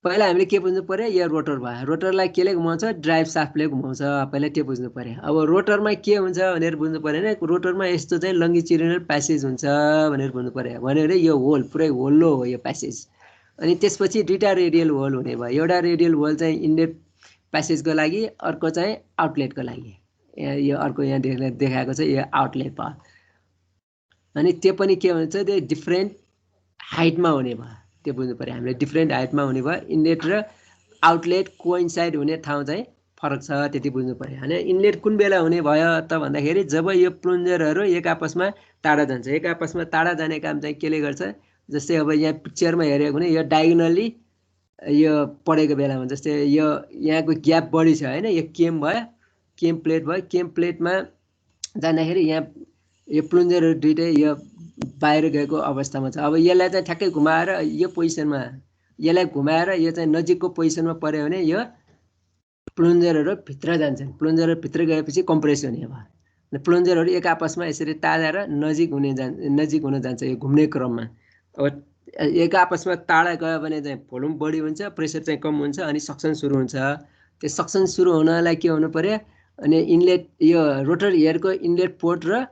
पहिला हामीले के बुझ्नु पर्यो यो रोटर भयो। रोटरलाई केले घुमाउँछ ड्राइभ साफ्टले घुमाउँछ। पहिला त्यो बुझ्नु पर्यो। अब रोटरमा के हुन्छ भनेर बुझ्नु पर्यो भने रोटरमा यस्तो चाहिँ लङ्गिट्युडिनल प्यासेज हुन्छ भनेर बुझ्नु पर्यो। भन्यो भने यो होल पुरै होल्लो हो यो प्यासेज। अनि त्यसपछि दुईवटा रेडियल होल हुने भयो। एउटा रेडियल होल चाहिँ इनलेट प्यासेजको लागि अर्को चाहिँ आउटलेटको लागि। यो अर्को यहाँ देखाएको छ यो आउटलेट भयो। अनि त्यो पनि के भन्छ त्यो डिफ्रेन्ट हाइटमा हुने भयो। त्यो बुझ्नु पर्यो हामीले डिफ्रेन्ट हाइटमा हुने भयो। इनलेट र आउटलेट कोइन्साइड हुने ठाउँ चाहिँ फरक छ त्यति बुझ्नु पर्यो। होइन इनलेट कुन बेला हुने भयो त भन्दाखेरि जब यो प्लुन्जरहरू एक आपसमा टाढा जान्छ। एक आपसमा टाढा जाने काम चाहिँ केले गर्छ जस्तै अब यहाँ पिक्चरमा हेऱ्यो भने यो डायगोनली यो पढेको बेलामा जस्तै यो यहाँको ग्याप बढी छ होइन। यो केम भयो केम प्लेट भयो। केम प्लेटमा जाँदाखेरि यहाँ यो प्लुन्जरहरू दुइटै यो बाहिर गएको अवस्थामा छ। अब यसलाई चाहिँ ठ्याक्कै घुमाएर यो पोजिसनमा यसलाई घुमाएर यो चाहिँ नजिकको पोजिसनमा पर्यो भने यो प्लुन्जरहरू भित्र जान्छन्। प्लुन्जरहरू भित्र गएपछि कम्प्रेस हुने भयो। प्लुन्जरहरू एक आपसमा यसरी तानेर नजिक हुन जान्छ यो घुम्ने क्रममा। अब एक आपसमा टाढा गयो भने चाहिँ भोल्युम बढी हुन्छ प्रेसर चाहिँ कम हुन्छ अनि सक्सन सुरु हुन्छ। त्यो सक्सन सुरु हुनलाई के हुनु पर्यो अनि इनलेट यो रोटर हेडको इनलेट पोर्ट र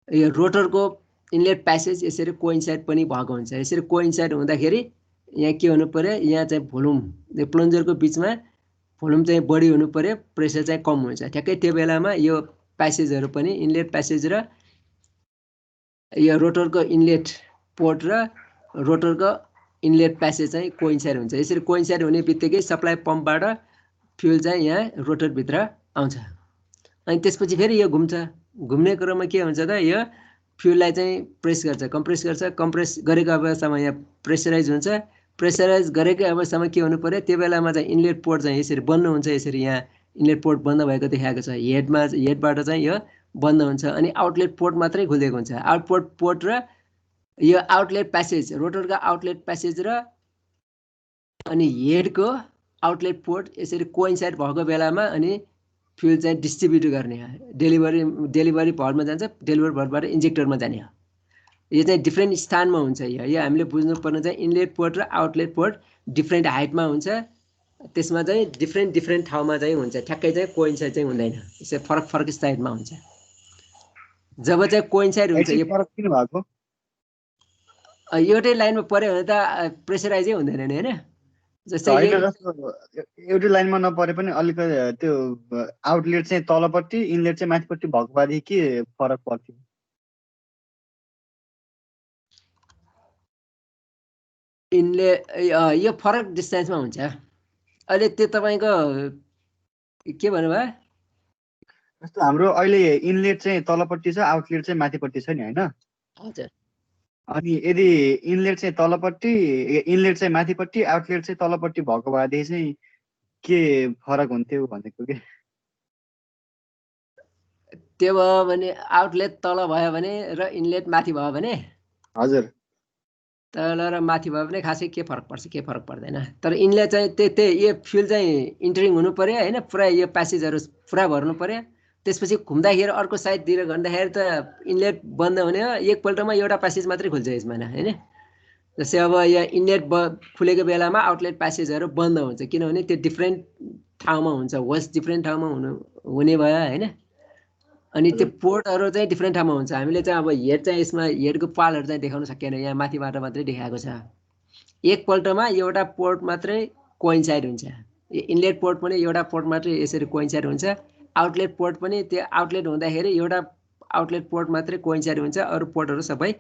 यो रोटरको इनलेट प्यासेज यसरी कोइन्साइड पनि भएको हुन्छ। यसरी कोइन्साइड हुँदाखेरि यहाँ के हुनु पर्यो यहाँ चाहिँ भोल्युम यो प्लुन्जरको बिचमा भोल्युम चाहिँ बढी हुनु पर्यो प्रेसर चाहिँ कम हुन्छ। ठ्याक्कै त्यो बेलामा यो प्यासेजहरू पनि इनलेट प्यासेज र यो रोटरको इनलेट पोर्ट र रोटरको इनलेट प्यासेज चाहिँ कोइन्साइड हुन्छ। यसरी कोइन्साइड हुने बित्तिकै सप्लाई पम्पबाट फ्युल चाहिँ यहाँ रोटरभित्र आउँछ। अनि त्यसपछि फेरि यो घुम्छ। घुम्ने क्रममा के हुन्छ त यो फ्युललाई चाहिँ प्रेस गर्छ कम्प्रेस गर्छ। कम्प्रेस गरेको अवस्थामा यहाँ प्रेसराइज हुन्छ। प्रेसराइज गरेकै अवस्थामा के हुनु पर्यो त्यो बेलामा चाहिँ इनलेट पोर्ट चाहिँ यसरी बन्द हुन्छ। यसरी यहाँ इनलेट पोर्ट बन्द भएको देखाएको छ। हेडबाट चाहिँ यो बन्द हुन्छ अनि आउटलेट पोर्ट मात्रै खुलेको हुन्छ। आउटपुट पोर्ट र यो आउटलेट प्यासेज रोटरको आउटलेट प्यासेज र अनि हेडको आउटलेट पोर्ट यसरी कोइन्साइड भएको बेलामा अनि फ्युल चाहिँ डिस्ट्रिब्युट गर्ने डेलिभरी भल्भमा जान्छ। डेलिभरी भल्भबाट इन्जेक्टरमा जाने हो। यो चाहिँ डिफ्रेन्ट स्थानमा हुन्छ। यो हामीले बुझ्नुपर्ने चाहिँ इनलेट पोर्ट र आउटलेट पोर्ट डिफ्रेन्ट हाइटमा हुन्छ। त्यसमा चाहिँ डिफ्रेन्ट ठाउँमा चाहिँ हुन्छ। ठ्याक्कै चाहिँ कोइन्साइड चाहिँ हुँदैन। यसरी फरक साइडमा हुन्छ। जब चाहिँ कोइन्साइड हुन्छ यो फरक किन भएको एउटै लाइनमा पर्यो भने त प्रेसराइजै हुँदैन नि होइन जस्तै होइन यही जस्तो एउटै लाइनमा नपरे पनि अलिकति त्यो आउटलेट चाहिँ तलपट्टि इनलेट चाहिँ माथिपट्टि भएको भएदेखि के फरक पर्थ्यो? यिनले यो फरक डिस्टेन्समा हुन्छ अहिले त्यो तपाईँको के भन्नुभयो जस्तो हाम्रो अहिले इनलेट चाहिँ तलपट्टि छ आउटलेट चाहिँ माथिपट्टि छ नि होइन? हजुर अनि यदि इनलेट चाहिँ तलपट्टि इनलेट चाहिँ माथिपट्टि आउटलेट चाहिँ तलपट्टि भएको भएदेखि चाहिँ के फरक हुन्थ्यो भनेको के? त्यो भयो भने आउटलेट तल भयो भने र इनलेट माथि भयो भने हजुर तल र माथि भयो भने खासै के फरक पर्छ के फरक पर्दैन तर इनलेट चाहिँ त्यही यो फ्युल चाहिँ इन्टरिङ हुनु पर्यो होइन पुरा यो प्यासेजहरू पुरा भर्नु पर्यो त्यसपछि घुम्दाखेरि अर्को साइडतिर घुम्दाखेरि त इनलेट बन्द हुने हो एकपल्टमा एउटा प्यासेज मात्रै खुल्छ यसमा होइन जस्तै अब यहाँ इनलेट खुलेको बेलामा आउटलेट प्यासेजहरू बन्द हुन्छ किनभने त्यो डिफ्रेन्ट ठाउँमा हुन्छ होस् डिफ्रेन्ट ठाउँमा हुने भयो होइन अनि त्यो पोर्टहरू चाहिँ डिफ्रेन्ट ठाउँमा हुन्छ हामीले चाहिँ अब हेड चाहिँ यसमा हेडको पालहरू चाहिँ देखाउन सकिएन यहाँ माथिबाट मात्रै देखाएको छ एकपल्टमा एउटा पोर्ट मात्रै कोइन्साइड हुन्छ इनलेट पोर्ट पनि एउटा पोर्ट मात्रै यसरी कोइन्साइड हुन्छ आउटलेट पोर्ट पनि त्यो आउटलेट हुँदाखेरि एउटा आउटलेट पोर्ट मात्रै कोइन्साइड हुन्छ अरू पोर्टहरू सबै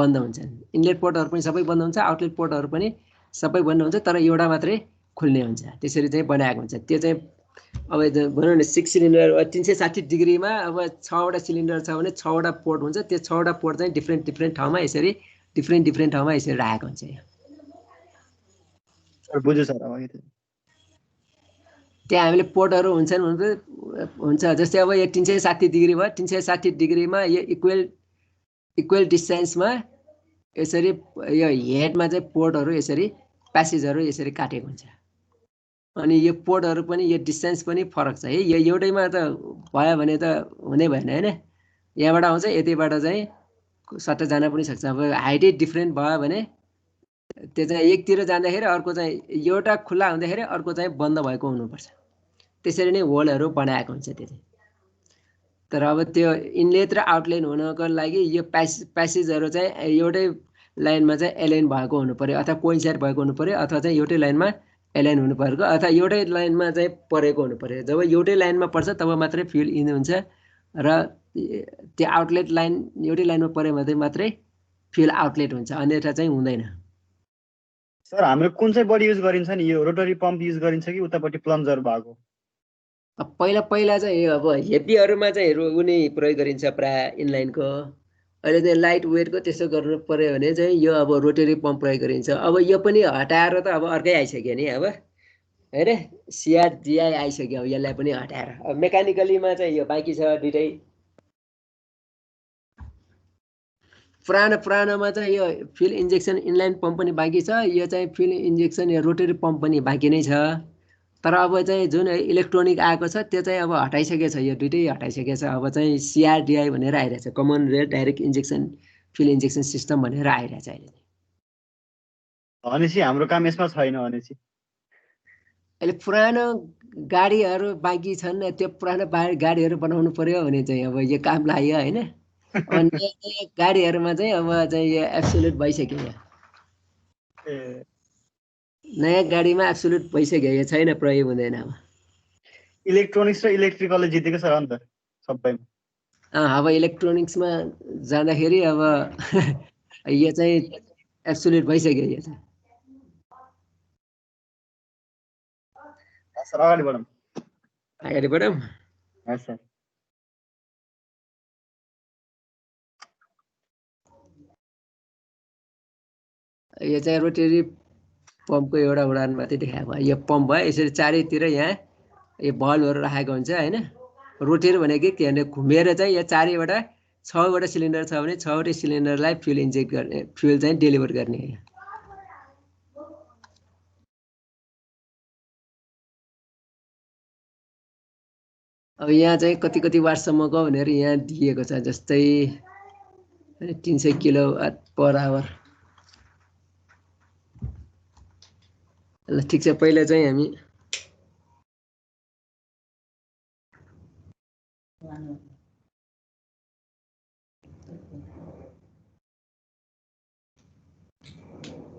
बन्द हुन्छन् इनलेट पोर्टहरू पनि सबै बन्द हुन्छ आउटलेट पोर्टहरू पनि सबै बन्द हुन्छ तर एउटा मात्रै खुल्ने हुन्छ त्यसरी चाहिँ बनाएको हुन्छ त्यो चाहिँ अब भनौँ न 6 सिलिन्डर 360 डिग्रीमा अब 6वटा सिलिन्डर छ भने 6वटा पोर्ट हुन्छ त्यो 6वटा पोर्ट चाहिँ डिफ्रेन्ट ठाउँमा यसरी डिफ्रेन्ट ठाउँमा यसरी राखेको हुन्छ सर बुझ्यो सर अब त्यहाँ हामीले पोर्टहरू हुन्छन् हुन्छ जस्तै अब यो 360 डिग्री भयो 360 डिग्रीमा यो इक्वल डिस्टेन्समा यसरी यो हेडमा चाहिँ पोर्टहरू यसरी प्यासेजहरू यसरी काटेको हुन्छ अनि यो पोर्टहरू पनि यो डिस्टेन्स पनि फरक छ है यो एउटैमा त भयो भने त हुनै भएन होइन यहाँबाट आउँछ यतिबाट चाहिँ सट्ट जान पनि सक्छ अब हाइटै डिफ्रेन्ट भयो भने त्यो चाहिँ एकतिर जाँदाखेरि अर्को चाहिँ एउटा खुल्ला हुँदाखेरि अर्को चाहिँ बन्द भएको हुनुपर्छ त्यसरी नै होलहरू बनाएको हुन्छ त्यो चाहिँ तर अब त्यो इनलेट र आउटलेट हुनको लागि यो प्यासेजहरू चाहिँ एउटै लाइनमा चाहिँ एलाइन भएको हुनु पर्यो अथवा कोइन्साइड भएको हुनु पर्यो अथवा चाहिँ एउटै लाइनमा एलाइन हुनु परेको अथवा एउटै लाइनमा चाहिँ परेको हुनु पर्यो जब एउटै लाइनमा पर्छ तब मात्रै फ्युल इन हुन्छ र त्यो आउटलेट लाइन एउटै लाइनमा पऱ्यो भने मात्रै फ्युल आउटलेट हुन्छ अन्यथा चाहिँ हुँदैन सर हाम्रो कुन चाहिँ बढी युज गरिन्छ नि यो रोटरी पम्प युज गरिन्छ कि उतापट्टि प्लन्जर भएको? पहिला चाहिँ यो अब हेभीहरूमा चाहिँ उनी प्रयोग गरिन्छ प्रायः इनलाइनको अहिले चाहिँ लाइट वेटको त्यसो गर्नु पर्यो भने चाहिँ यो अब रोटरी पम्प प्रयोग गरिन्छ अब यो पनि हटाएर त अब अर्कै आइसक्यो नि अब होइन सिआरडिआई आइसक्यो अब यसलाई पनि हटाएर अब मेकानिकलीमा चाहिँ यो बाँकी छ दुइटै पुरानोमा चाहिँ यो फ्युल इन्जेक्सन इनलाइन पम्प पनि बाँकी छ यो चाहिँ फ्युल इन्जेक्सन यो रोटरी पम्प पनि बाँकी नै छ तर अब चाहिँ जुन इलेक्ट्रोनिक आएको छ त्यो चाहिँ अब हटाइसकेको छ यो दुइटै हटाइसकेको छ अब चाहिँ सिआरडिआई भनेर आइरहेछ common rail direct injection fuel injection system भनेर आइरहेछ अहिले भनेपछि हाम्रो काम यसमा छैन भनेपछि अहिले पुरानो गाडीहरू बाँकी छन् त्यो पुरानो गाडीहरू बनाउनु पर्यो भने चाहिँ अब यो काम लाग्यो होइन अनि गाडीहरूमा चाहिँ अब चाहिँ यो एब्सोल्युट भइसक्यो नयाँ गाडीमा एब्सोल्युट भइसक्यो यो छैन प्रयोग हुँदैन अब इलेक्ट्रोनिक्स र इलेक्ट्रिकलले जितेको छ अन्त सबैमा अब इलेक्ट्रोनिक्समा जाँदाखेरि अब यो चाहिँ एब्सोल्युट भइसक्यो यो चाहिँ सर अगाडि बढौँ सर यो चाहिँ रोटरी पम्पको एउटा उडान मात्रै देखाएको भयो यो पम्प भयो यसरी चारैतिर यहाँ यो बल्बहरू राखेको हुन्छ होइन रोटरी भनेको के भने घुमेर चाहिँ यो चारैवटा 6वटा सिलिन्डर छ भने 6वटै सिलिन्डरलाई फ्युल इन्जेक्ट गर्ने फ्युल चाहिँ डेलिभर गर्ने अब यहाँ चाहिँ कति वाटसम्मको भनेर यहाँ दिएको छ जस्तै 300 किलोवाट/आवर ल ठिक छ पहिला चाहिँ हामी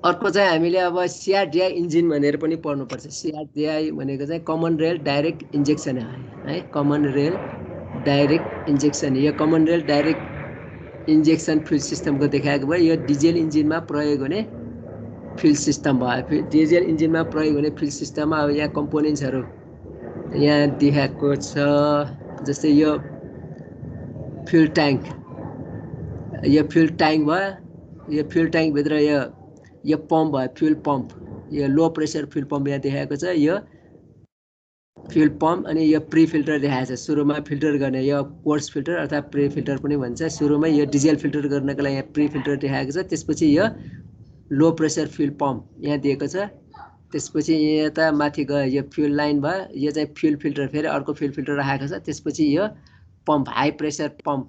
अर्को चाहिँ हामीले अब CRDI इन्जिन भनेर पनि पढ्नुपर्छ। CRDI भनेको चाहिँ कमन रेल डाइरेक्ट इन्जेक्सन है, कमन रेल डाइरेक्ट इन्जेक्सन। यो common rail direct injection fuel सिस्टमको देखाएको भयो। यो डिजेल इन्जिनमा प्रयोग हुने फ्युल सिस्टम भयो। डिजेल इन्जिनमा प्रयोग हुने फ्युल सिस्टममा अब यहाँ कम्पोनेन्ट्सहरू यहाँ देखाएको छ। जस्तै यो फ्युल ट्याङ्क, यो फ्युल ट्याङ्क भयो। यो फ्युल ट्याङ्कभित्र यो पम्प भयो, फ्युल पम्प। यो लो प्रेसर फ्युल पम्प यहाँ देखाएको छ। यो फ्युल पम्प अनि यो प्री फिल्टर देखाएको छ। सुरुमा फिल्टर गर्ने यो कोर्स फिल्टर अर्थात् प्री फिल्टर पनि भन्छ। सुरुमै यो डिजेल फिल्टर गर्नको लागि यहाँ प्री फिल्टर देखाएको छ। त्यसपछि यो लो प्रेसर फ्युल पम्प यहाँ दिएको छ। त्यसपछि यता माथि गयो यो फ्युल लाइन भयो। यो चाहिँ फ्युल फिल्टर, फेरि अर्को फ्युल फिल्टर राखेको छ। त्यसपछि यो पम्प, हाई प्रेसर पम्प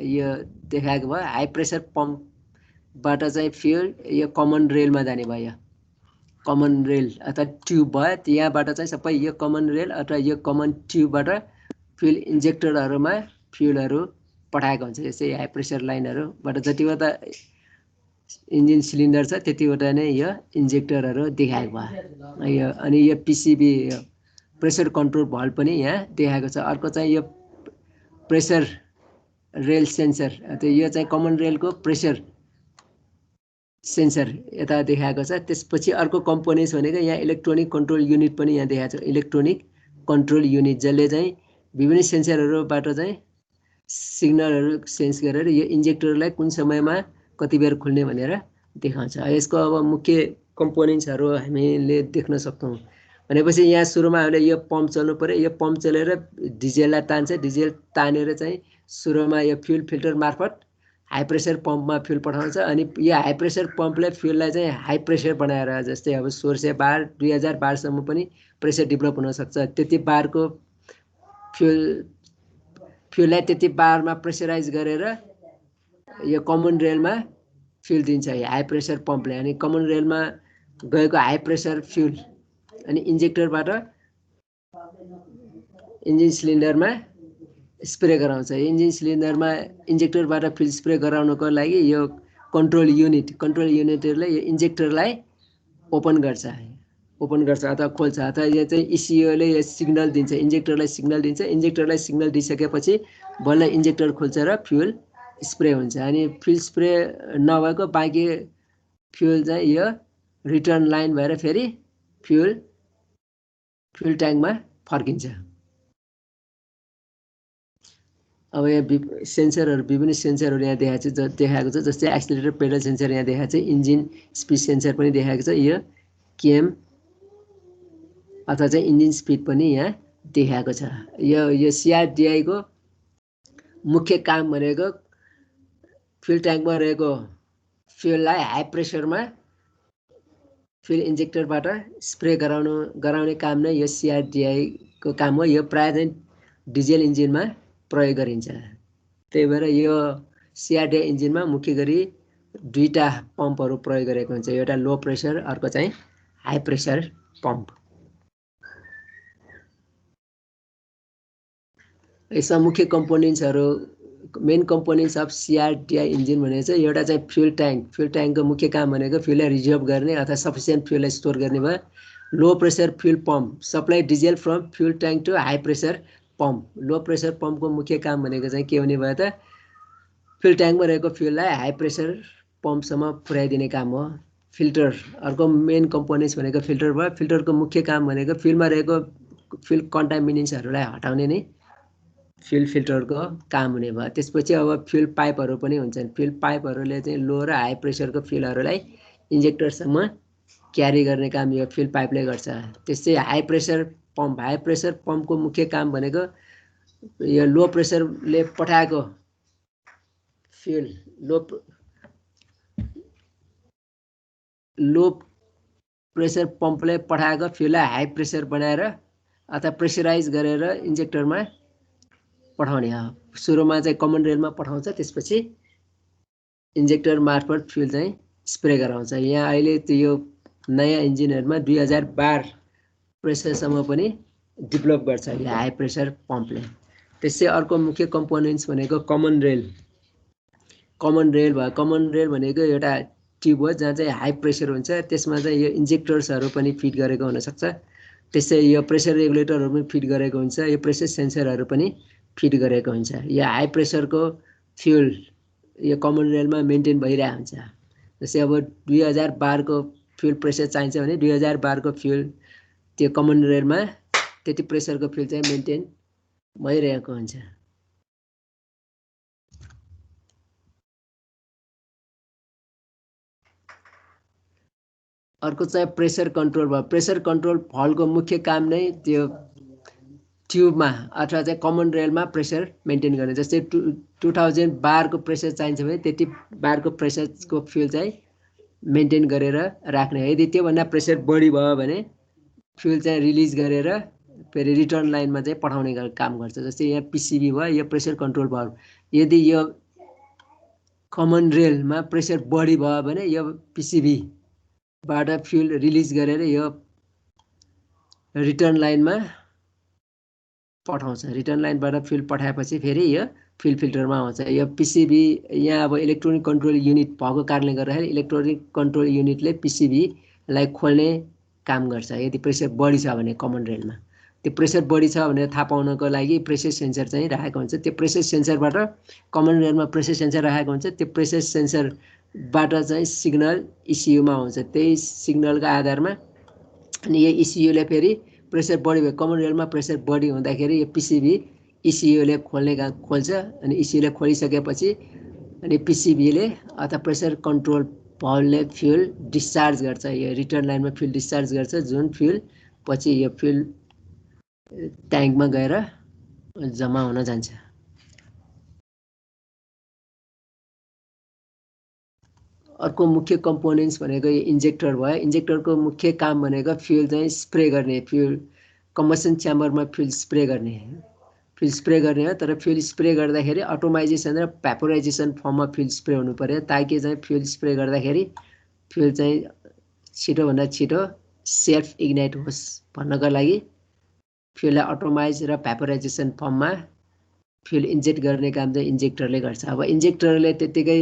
यो देखाएको भयो। हाई प्रेसर पम्पबाट चाहिँ फ्युल यो कमन रेलमा जाने भयो। कमन रेल अथवा ट्युब भयो। यहाँबाट चाहिँ सबै यो कमन रेल अथवा यो कमन ट्युबबाट फ्युल इन्जेक्टरहरूमा फ्युलहरू पठाएको हुन्छ। जस्तै हाई प्रेसर लाइनहरूबाट जतिवटा इन्जिन सिलिन्डर छ त्यतिवटा नै यो इन्जेक्टरहरू देखाएको भयो। यो अनि यो PCB प्रेसर कन्ट्रोल भल्भ पनि यहाँ देखाएको छ। अर्को चाहिँ यो प्रेसर रेल सेन्सर, यो चाहिँ कमन रेलको प्रेसर सेन्सर यता देखाएको छ। त्यसपछि अर्को कम्पोनेन्ट्स भनेको यहाँ इलेक्ट्रोनिक कन्ट्रोल युनिट पनि यहाँ देखाएको छ। इलेक्ट्रोनिक कन्ट्रोल युनिट जसले चाहिँ विभिन्न सेन्सरहरूबाट चाहिँ सिग्नलहरू सेन्स गरेर यो इन्जेक्टरलाई कुन समयमा कति बेर खुल्ने भनेर देखाउँछ। यसको अब मुख्य कम्पोनेन्ट्सहरू हामीले देख्न सक्छौँ। भनेपछि यहाँ सुरुमा हामीले यो पम्प चल्नु पऱ्यो। यो पम्प चलेर डिजेललाई तान्छ। डिजेल तानेर चाहिँ सुरुमा यो फ्युल फिल्टर मार्फत हाई प्रेसर पम्पमा फ्युल पठाउँछ। अनि यो हाई प्रेसर पम्पले फ्युललाई चाहिँ हाई प्रेसर बनाएर, जस्तै अब 1600 बार 2000 बारसम्म पनि प्रेसर डेभलप हुनसक्छ। त्यति बारको फ्युललाई त्यति बारमा प्रेसराइज गरेर यो कमन रेलमा फ्युल दिन्छ हाई प्रेसर पम्पले। अनि कमन रेलमा गएको हाई प्रेसर फ्युल अनि इन्जेक्टरबाट इन्जिन सिलिन्डरमा स्प्रे गराउँछ। इन्जिन सिलिन्डरमा इन्जेक्टरबाट फ्युल स्प्रे गराउनको लागि यो कन्ट्रोल युनिटहरूले यो इन्जेक्टरलाई ओपन गर्छ अथवा खोल्छ। अथवा यो चाहिँ ECUले यो सिग्नल दिन्छ, इन्जेक्टरलाई सिग्नल दिन्छ। इन्जेक्टरलाई सिग्नल दिइसकेपछि बल्ल इन्जेक्टर खोल्छ र फ्युल स्प्रे हुन्छ। अनि फ्युल स्प्रे नभएको बाँकी फ्युल चाहिँ यो रिटर्न लाइन भएर फेरि फ्युल ट्याङ्कमा फर्किन्छ। अब यहाँ सेन्सरहरू, विभिन्न सेन्सरहरू यहाँ देखाएको छ। जस्तै एक्सिलेटर पेडल सेन्सर यहाँ देखाएको छ। इन्जिन स्पिड सेन्सर पनि देखाएको छ। यो केम अथवा चाहिँ इन्जिन स्पिड पनि यहाँ देखाएको छ। यो CRDI को मुख्य काम भनेको फ्युल ट्याङ्कमा रहेको फ्युललाई हाई प्रेसरमा फ्युल इन्जेक्टरबाट स्प्रे गराउने काम नै यो CRDI को काम हो। यो प्रायः चाहिँ डिजेल इन्जिनमा प्रयोग गरिन्छ। त्यही भएर यो CRDI इन्जिनमा मुख्य गरी दुईटा पम्पहरू प्रयोग गरेको हुन्छ। एउटा लो प्रेसर, अर्को चाहिँ हाई प्रेसर पम्प। यसमा मुख्य कम्पोनेन्ट्सहरू, main components of CRDI engine भनेको चाहिँ एउटा चाहिँ फ्युल ट्याङ्कको मुख्य काम भनेको फ्युललाई रिजर्भ गर्ने अथवा सफिसियन्ट फ्युललाई स्टोर गर्ने भयो। Low pressure fuel pump supply diesel from fuel tank to high pressure pump. Low pressure पम्पको मुख्य काम भनेको चाहिँ के हुने भयो त, फ्युल ट्याङ्कमा रहेको फ्युललाई हाई प्रेसर पम्पसम्म पुर्याइदिने काम हो। फिल्टर अर्को मेन कम्पोनेन्ट्स भनेको फिल्टर भयो। फिल्टरको मुख्य काम भनेको फ्युलमा रहेको फ्युल कन्टामिनेन्ट्सहरूलाई हटाउने नै फ्युल फिल्टरको काम हुने भयो। त्यसपछि अब फ्युल पाइपहरू पनि हुन्छन्। फ्युल पाइपहरूले चाहिँ लो र हाई प्रेसरको फ्युलहरूलाई इन्जेक्टरसम्म क्यारी गर्ने काम यो फ्युल पाइपले गर्छ। त्यस्तै हाई प्रेसर पम्पको मुख्य काम भनेको यो लो प्रेसरले पठाएको फ्युल लो प्रेसर पम्पले पठाएको फ्युललाई हाई प्रेसर बनाएर अथवा प्रेसराइज गरेर इन्जेक्टरमा पठाउने हो। सुरुमा चाहिँ कमन रेलमा पठाउँछ, त्यसपछि इन्जेक्टर मार्फत फ्युल चाहिँ स्प्रे गराउँछ। यहाँ अहिले यो नयाँ इन्जिनहरूमा 2000 बार प्रेसरसम्म पनि डेभलप गर्छ यो हाई प्रेसर पम्पले। त्यसै अर्को मुख्य कम्पोनेन्ट्स भनेको कमन रेल भयो। कमन रेल भनेको एउटा ट्युब हो जहाँ चाहिँ हाई प्रेसर हुन्छ त्यसमा चाहिँ यो इन्जेक्टर्सहरू पनि फिट गरेको हुनसक्छ त्यसै यो प्रेसर रेगुलेटरहरू पनि फिट गरेको हुन्छ यो प्रेसर सेन्सरहरू पनि फिट गरेको हुन्छ यो हाई प्रेसरको फ्युल यो कमन रेलमा मेन्टेन भइरहेको हुन्छ जस्तै अब 2012 को फ्युल प्रेसर चाहिन्छ भने 2012 को फ्युल त्यो कमन रेलमा त्यति प्रेसरको फ्युल चाहिँ मेन्टेन भइरहेको हुन्छ अर्को चाहिँ प्रेसर कन्ट्रोल भयो प्रेसर कन्ट्रोल भल्भको मुख्य काम नै त्यो ट्युबमा अथवा चाहिँ कमन रेलमा प्रेसर मेन्टेन गर्ने जस्तै 2012 को प्रेसर चाहिन्छ भने त्यति बारको प्रेसरको फ्युल चाहिँ मेन्टेन गरेर राख्ने यदि त्योभन्दा प्रेसर बढी भयो भने फ्युल चाहिँ रिलिज गरेर फेरि रिटर्न लाइनमा चाहिँ पठाउने काम गर्छ जस्तै यहाँ पिसिबी भयो यो प्रेसर कन्ट्रोल भल्भ यदि यो कमन रेलमा प्रेसर बढी भयो भने यो पिसिबीबाट फ्युल रिलिज गरेर यो रिटर्न लाइनमा पठाउँछ रिटर्न लाइनबाट फ्युल पठाएपछि फेरि यो फ्युल फिल्टरमा आउँछ यो पिसिबी यहाँ अब इलेक्ट्रोनिक कन्ट्रोल युनिट भएको कारणले गर्दाखेरि इलेक्ट्रोनिक कन्ट्रोल युनिटले पिसिबीलाई खोल्ने काम गर्छ यदि प्रेसर बढी छ भने कमन रेलमा त्यो प्रेसर बढी छ भनेर थाहा पाउनको लागि प्रेसर सेन्सर चाहिँ राखेको हुन्छ त्यो प्रेसर सेन्सरबाट कमन रेलमा प्रेसर सेन्सर राखेको हुन्छ त्यो प्रेसर सेन्सरबाट चाहिँ सिग्नल इसियुमा आउँछ त्यही सिग्नलको आधारमा अनि यो इसियुले फेरि प्रेसर बढी भयो कमन रेलमा प्रेसर बढी हुँदाखेरि यो पिसिबी इसियुले खोल्छ अनि इसियुले खोलिसकेपछि अनि पिसिबीले अथवा प्रेसर कन्ट्रोल भल्भले फ्युल डिस्चार्ज गर्छ यो रिटर्न लाइनमा फ्युल डिस्चार्ज गर्छ जुन फ्युल पछि यो फ्युल ट्याङ्कमा गएर जम्मा हुन जान्छ अर्को मुख्य कम्पोनेन्ट्स भनेको यो इन्जेक्टर भयो इन्जेक्टरको मुख्य काम भनेको फ्युल चाहिँ स्प्रे गर्ने फ्युल कम्बसन च्याम्बरमा फ्युल स्प्रे गर्ने हो तर फ्युल स्प्रे गर्दाखेरि अटोमाइजेसन र भ्यापोराइजेसन फर्ममा फ्युल स्प्रे हुनु पर्यो ताकि चाहिँ फ्युल स्प्रे गर्दाखेरि फ्युल चाहिँ छिटोभन्दा छिटो सेल्फ इग्नाइट होस् भन्नको लागि फ्युललाई अटोमाइज र भ्यापोराइजेसन फर्ममा फ्युल इन्जेक्ट गर्ने काम चाहिँ इन्जेक्टरले गर्छ अब इन्जेक्टरले त्यत्तिकै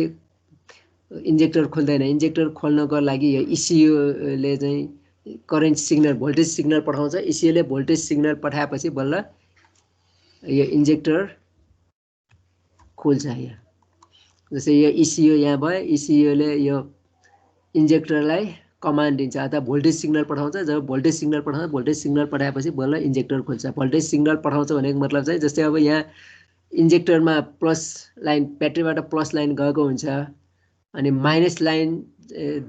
इन्जेक्टर खोल्दैन इन्जेक्टर खोल्नको लागि यो इसियुले चाहिँ करेन्ट सिग्नल भोल्टेज सिग्नल पठाउँछ इसियुले भोल्टेज सिग्नल पठाएपछि बल्ल यो इन्जेक्टर खोल्छ यो जस्तै यो इसियु यहाँ भयो इसियुले यो इन्जेक्टरलाई कमान्ड दिन्छ अथवा भोल्टेज सिग्नल पठाउँछ जब भोल्टेज सिग्नल पठाएपछि बल्ल इन्जेक्टर खोल्छ भोल्टेज सिग्नल पठाउँछ भनेको मतलब चाहिँ जस्तै अब यहाँ इन्जेक्टरमा प्लस लाइन ब्याट्रीबाट प्लस लाइन गएको हुन्छ अनि माइनस लाइन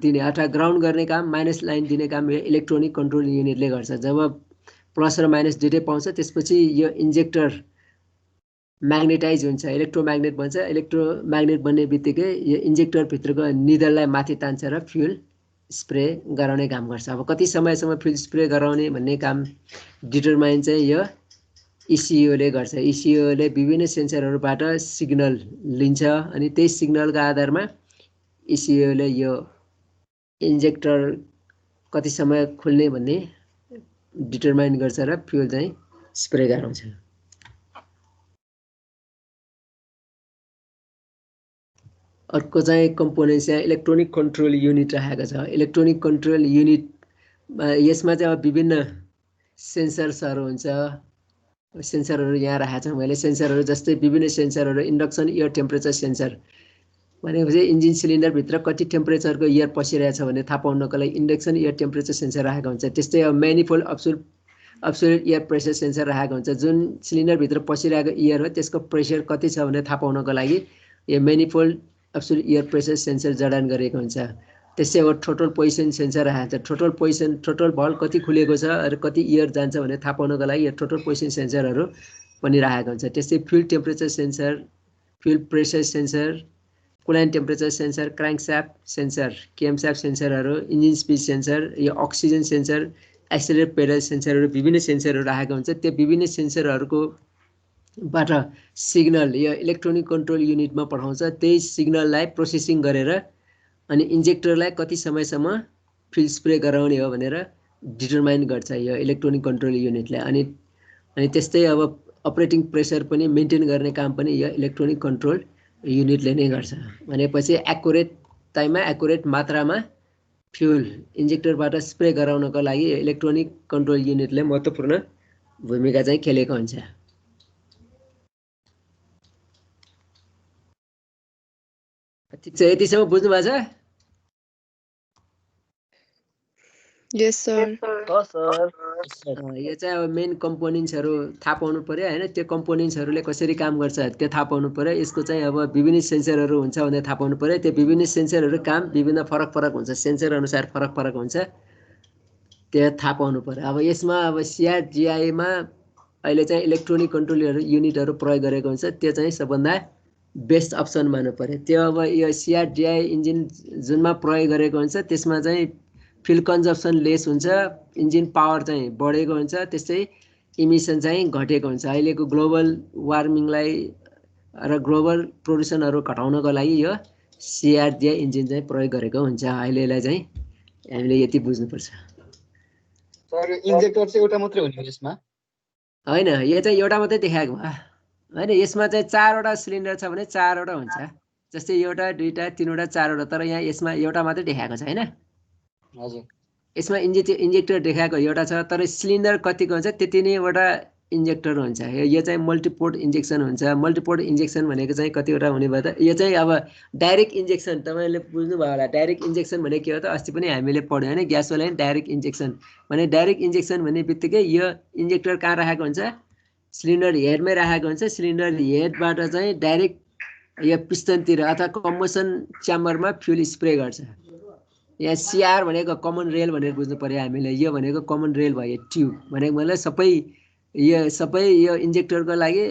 दिने अथवा ग्राउन्ड गर्ने काम माइनस लाइन दिने काम यो इलेक्ट्रोनिक कन्ट्रोल युनिटले गर्छ जब प्लस र माइनस दुइटै पाउँछ त्यसपछि यो इन्जेक्टर म्याग्नेटाइज हुन्छ इलेक्ट्रोम्याग्नेट भन्छ इलेक्ट्रोम्याग्नेट बन्ने बित्तिकै यो इन्जेक्टरभित्रको निडललाई माथि तान्छ र फ्युल स्प्रे गराउने काम गर्छ अब कति समयसम्म फ्युल स्प्रे गराउने भन्ने काम डिटरमाइन चाहिँ यो इसियुले गर्छ इसियुले विभिन्न सेन्सरहरूबाट सिग्नल लिन्छ अनि त्यही सिग्नलको आधारमा इसियुले यो इन्जेक्टर कति समय खुल्ने भन्ने डिटरमाइन गर्छ र फ्युल चाहिँ स्प्रे गराउँछ अर्को चाहिँ कम्पोनेन्ट्स यहाँ इलेक्ट्रोनिक कन्ट्रोल युनिट राखेको छ इलेक्ट्रोनिक कन्ट्रोल युनिट यसमा चाहिँ अब विभिन्न सेन्सर्सहरू हुन्छ सेन्सरहरू यहाँ राखेको छ मैले सेन्सरहरू जस्तै विभिन्न सेन्सरहरू इन्डक्सन एयर टेम्परेचर सेन्सर भनेपछि इन्जिन सिलिन्डरभित्र कति टेम्परेचरको एयर पसिरहेछ भन्ने थाहा पाउनको लागि इन्डक्सन एयर टेम्परेचर सेन्सर राखेको हुन्छ त्यस्तै अब म्यानिफोल्ड अब्सोल्युट एयर प्रेसर सेन्सर राखेको हुन्छ जुन सिलिन्डरभित्र पसिरहेको एयर हो त्यसको प्रेसर कति छ भनेर थाहा पाउनको लागि यो म्यानिफोल्ड अब्सोल्युट एयर प्रेसर सेन्सर जडान गरेको हुन्छ त्यसै अब टोटल पोजिसन सेन्सर राखेको छ टोटल भल्भ कति खुलेको छ र कति एयर जान्छ भनेर थाहा पाउनको लागि यो टोटल पोजिसन सेन्सरहरू पनि राखेको हुन्छ त्यस्तै fuel temperature sensor fuel pressure sensor coolant temperature sensor crankshaft sensor camshaft सेन्सरहरू इन्जिन स्पिड सेन्सर यो अक्सिजन सेन्सर एक्सेलरेटर पेडल सेन्सरहरू विभिन्न सेन्सरहरू राखेको हुन्छ त्यो विभिन्न सेन्सरहरूको बाट सिग्नल यो इलेक्ट्रोनिक कन्ट्रोल युनिटमा पठाउँछ त्यही सिग्नललाई प्रोसेसिङ गरेर अनि इन्जेक्टरलाई कति समयसम्म फ्युल स्प्रे गराउने हो भनेर डिटरमाइन गर्छ यो इलेक्ट्रोनिक कन्ट्रोल युनिटले अनि त्यस्तै अब अपरेटिङ प्रेसर पनि मेन्टेन गर्ने काम पनि यो इलेक्ट्रोनिक कन्ट्रोल युनिटले नै गर्छ भनेपछि ताइमा एकुरेट मात्रामा फ्युल इन्जेक्टरबाट स्प्रे गराउनको लागि इलेक्ट्रोनिक कन्ट्रोल युनिटले महत्त्वपूर्ण भूमिका चाहिँ खेलेको हुन्छ। ठिक छ, यतिसम्म बुझ्नु भएको छ? Yes, sir. यो चाहिँ अब मेन कम्पोनेन्ट्सहरू थाहा पाउनु पर्यो होइन, त्यो कम्पोनेन्ट्सहरूले कसरी काम गर्छ त्यो थाहा पाउनु पर्यो। यसको चाहिँ अब विभिन्न सेन्सरहरू हुन्छ भनेर थाहा पाउनु पर्यो। त्यो विभिन्न सेन्सरहरू काम विभिन्न फरक फरक हुन्छ, सेन्सर अनुसार फरक फरक हुन्छ, त्यो थाहा पाउनु पर्यो। अब यसमा अब CRGI-मा अहिले चाहिँ इलेक्ट्रोनिक कन्ट्रोल युनिटहरू प्रयोग गरेको हुन्छ, त्यो चाहिँ सबभन्दा बेस्ट अप्सन मान्नु पर्यो। त्यो अब यो CRGI इन्जिन जुनमा प्रयोग गरेको हुन्छ त्यसमा चाहिँ फ्युल कन्जम्सन लेस हुन्छ, इन्जिन पावर चाहिँ बढेको हुन्छ, त्यस्तै इमिसन चाहिँ घटेको हुन्छ। अहिलेको ग्लोबल वार्मिङलाई र ग्लोबल प्रदूषणहरू घटाउनको लागि यो CRGI इन्जिन चाहिँ प्रयोग गरेको हुन्छ। अहिलेलाई चाहिँ हामीले यति बुझ्नुपर्छ। सर इन्जेक्टर चाहिँ एउटा मात्रै हो नि यसमा? होइन, यो चाहिँ एउटा मात्रै देखाएको भयो होइन। यसमा चाहिँ 4वटा सिलिन्डर छ भने 4वटा हुन्छ, जस्तै एउटा, दुईवटा, तिनवटा, 4वटा, तर यहाँ यसमा एउटा मात्रै देखाएको छ होइन। हजुर, यसमा इन्जेक्टर देखाएको एउटा छ, तर सिलिन्डर कतिको हुन्छ त्यति नैवटा इन्जेक्टर हुन्छ। यो चाहिँ मल्टिपोर्ट इन्जेक्सन हुन्छ। मल्टिपोर्ट इन्जेक्सन भनेको चाहिँ कतिवटा हुने भयो त, यो चाहिँ अब डाइरेक्ट इन्जेक्सन तपाईँले बुझ्नुभयो होला। डाइरेक्ट इन्जेक्सन भने के हो त, अस्ति पनि हामीले पढ्यौँ होइन, ग्यास लाइन डाइरेक्ट इन्जेक्सन भने। डाइरेक्ट इन्जेक्सन भन्ने बित्तिकै यो इन्जेक्टर कहाँ राखेको हुन्छ, सिलिन्डर हेडमै राखेको हुन्छ। सिलिन्डर हेडबाट चाहिँ डाइरेक्ट यो पिस्टनतिर अथवा कम्बसन च्याम्बरमा फ्युल स्प्रे गर्छ। यहाँ CR भनेको कमन रेल भनेर बुझ्नु पर्यो हामीले। यो भनेको कमन रेल भयो, ट्युब भनेको मतलब सबै यो इन्जेक्टरको लागि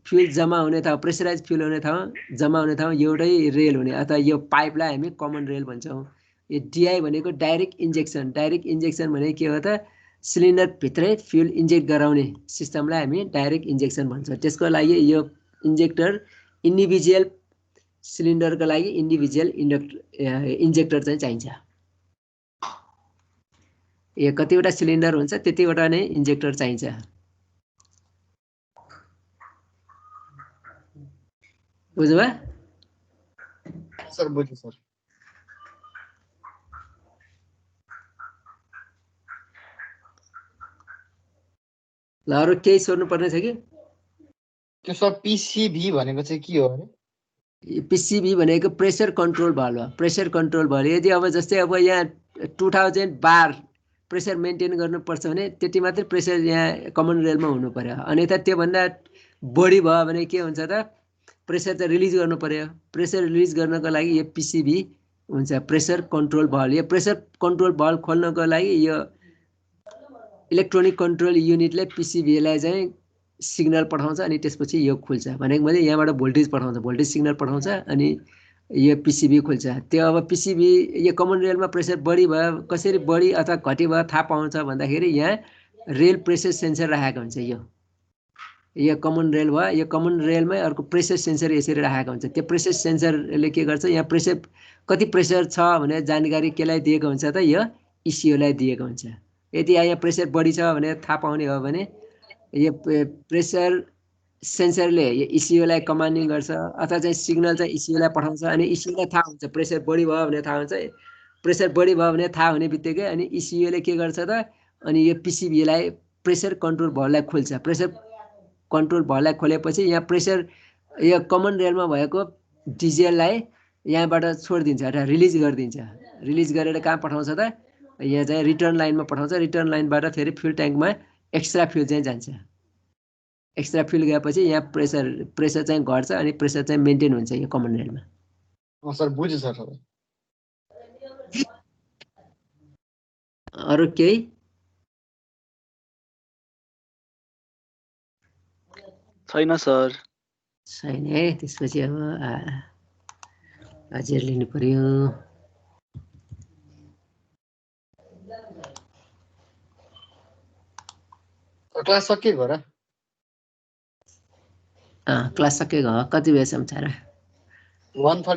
फ्युल जम्मा हुने ठाउँ, प्रेसराइज फ्युल हुने ठाउँ, जम्मा हुने ठाउँ एउटै रेल हुने अथवा यो पाइपलाई हामी कमन रेल भन्छौँ। यो DI भनेको डाइरेक्ट इन्जेक्सन। डाइरेक्ट इन्जेक्सन भनेको के हो त, सिलिन्डरभित्रै फ्युल इन्जेक्ट गराउने सिस्टमलाई हामी डाइरेक्ट इन्जेक्सन भन्छौँ। त्यसको लागि यो इन्जेक्टर इन्डिभिजुअल सिलिन्डरको लागि इन्डिभिजुअल इन्जेक्टर चाहिँ चाहिन्छ। यो कतिवटा सिलिन्डर हुन्छ त्यतिवटा नै इन्जेक्टर चाहिन्छ। बुझ्नुभयो? सर बुझ्यो सर। ल अरू केही सोध्नुपर्ने छ कि? त्यो सर PCV भनेको चाहिँ के हो अरे? PCV भनेको प्रेसर कन्ट्रोल भाल्भ हो। प्रेसर कन्ट्रोल भाल्भ यदि अब जस्तै अब यहाँ 2000 बार प्रेसर मेन्टेन गर्नुपर्छ भने त्यति मात्रै प्रेसर यहाँ कमन रेलमा हुनु पर्यो। अन्यथा त्योभन्दा बढी भयो भने के हुन्छ त, प्रेसर चाहिँ रिलिज गर्नु पर्यो। प्रेसर रिलिज गर्नको लागि यो PCV हुन्छ, प्रेसर कन्ट्रोल भाल्भ। यो प्रेसर कन्ट्रोल भाल्भ खोल्नको लागि यो इलेक्ट्रोनिक कन्ट्रोल युनिटले PCV-लाई चाहिँ सिग्नल पठाउँछ अनि त्यसपछि यो खुल्छ। भनेको मैले यहाँबाट भोल्टेज पठाउँछ, भोल्टेज सिग्नल पठाउँछ अनि यो PCV खुल्छ। त्यो अब PCV यो कमन रेलमा प्रेसर बढी भयो, कसरी बढी अथवा घटी भयो थाहा पाउँछ भन्दाखेरि यहाँ रेल प्रेसर सेन्सर राखेको हुन्छ। यो कमन रेल भयो, यो कमन रेलमै अर्को प्रेसर सेन्सर यसरी राखेको हुन्छ। त्यो प्रेसर सेन्सरले के गर्छ, यहाँ प्रेसर कति प्रेसर छ भनेर जानकारी केलाई दिएको हुन्छ त, यो ECU-लाई दिएको हुन्छ। यदि यहाँ प्रेसर बढी छ भनेर थाहा पाउने हो भने यो प्रेसर सेन्सरले यो ECU-लाई कमान्डिङ गर्छ अथवा चाहिँ सिग्नल चाहिँ ECU-लाई पठाउँछ अनि ECU-लाई थाहा हुन्छ प्रेसर बढी भयो भने थाहा हुन्छ। प्रेसर बढी भयो भने थाहा हुने बित्तिकै अनि ECU-ले के गर्छ त, अनि यो PCV-लाई प्रेसर कन्ट्रोल भाल्भलाई खोल्छ। प्रेसर कन्ट्रोल भाल्भलाई खोलेपछि यहाँ प्रेसर यो कमन रेलमा भएको डिजेललाई यहाँबाट छोडिदिन्छ अथवा रिलिज गरिदिन्छ। रिलिज गरेर कहाँ पठाउँछ त, यहाँ चाहिँ रिटर्न लाइनमा पठाउँछ। रिटर्न लाइनबाट फेरि फ्युल ट्याङ्कमा एक्स्ट्रा फ्युल चाहिँ जान्छ। एक्स्ट्रा फ्युल गएपछि यहाँ प्रेसर चाहिँ घट्छ अनि प्रेसर चाहिँ मेन्टेन हुन्छ यो कमन रेलमा। सर बुझ्यो सर। अरू केही? छैन सर। छैन है, त्यसपछि अब हाजिर लिनु पर्यो। क्लास सकिएको हो र? क्लास सकिएको हो। कति बजीसम्म छ र? 1:30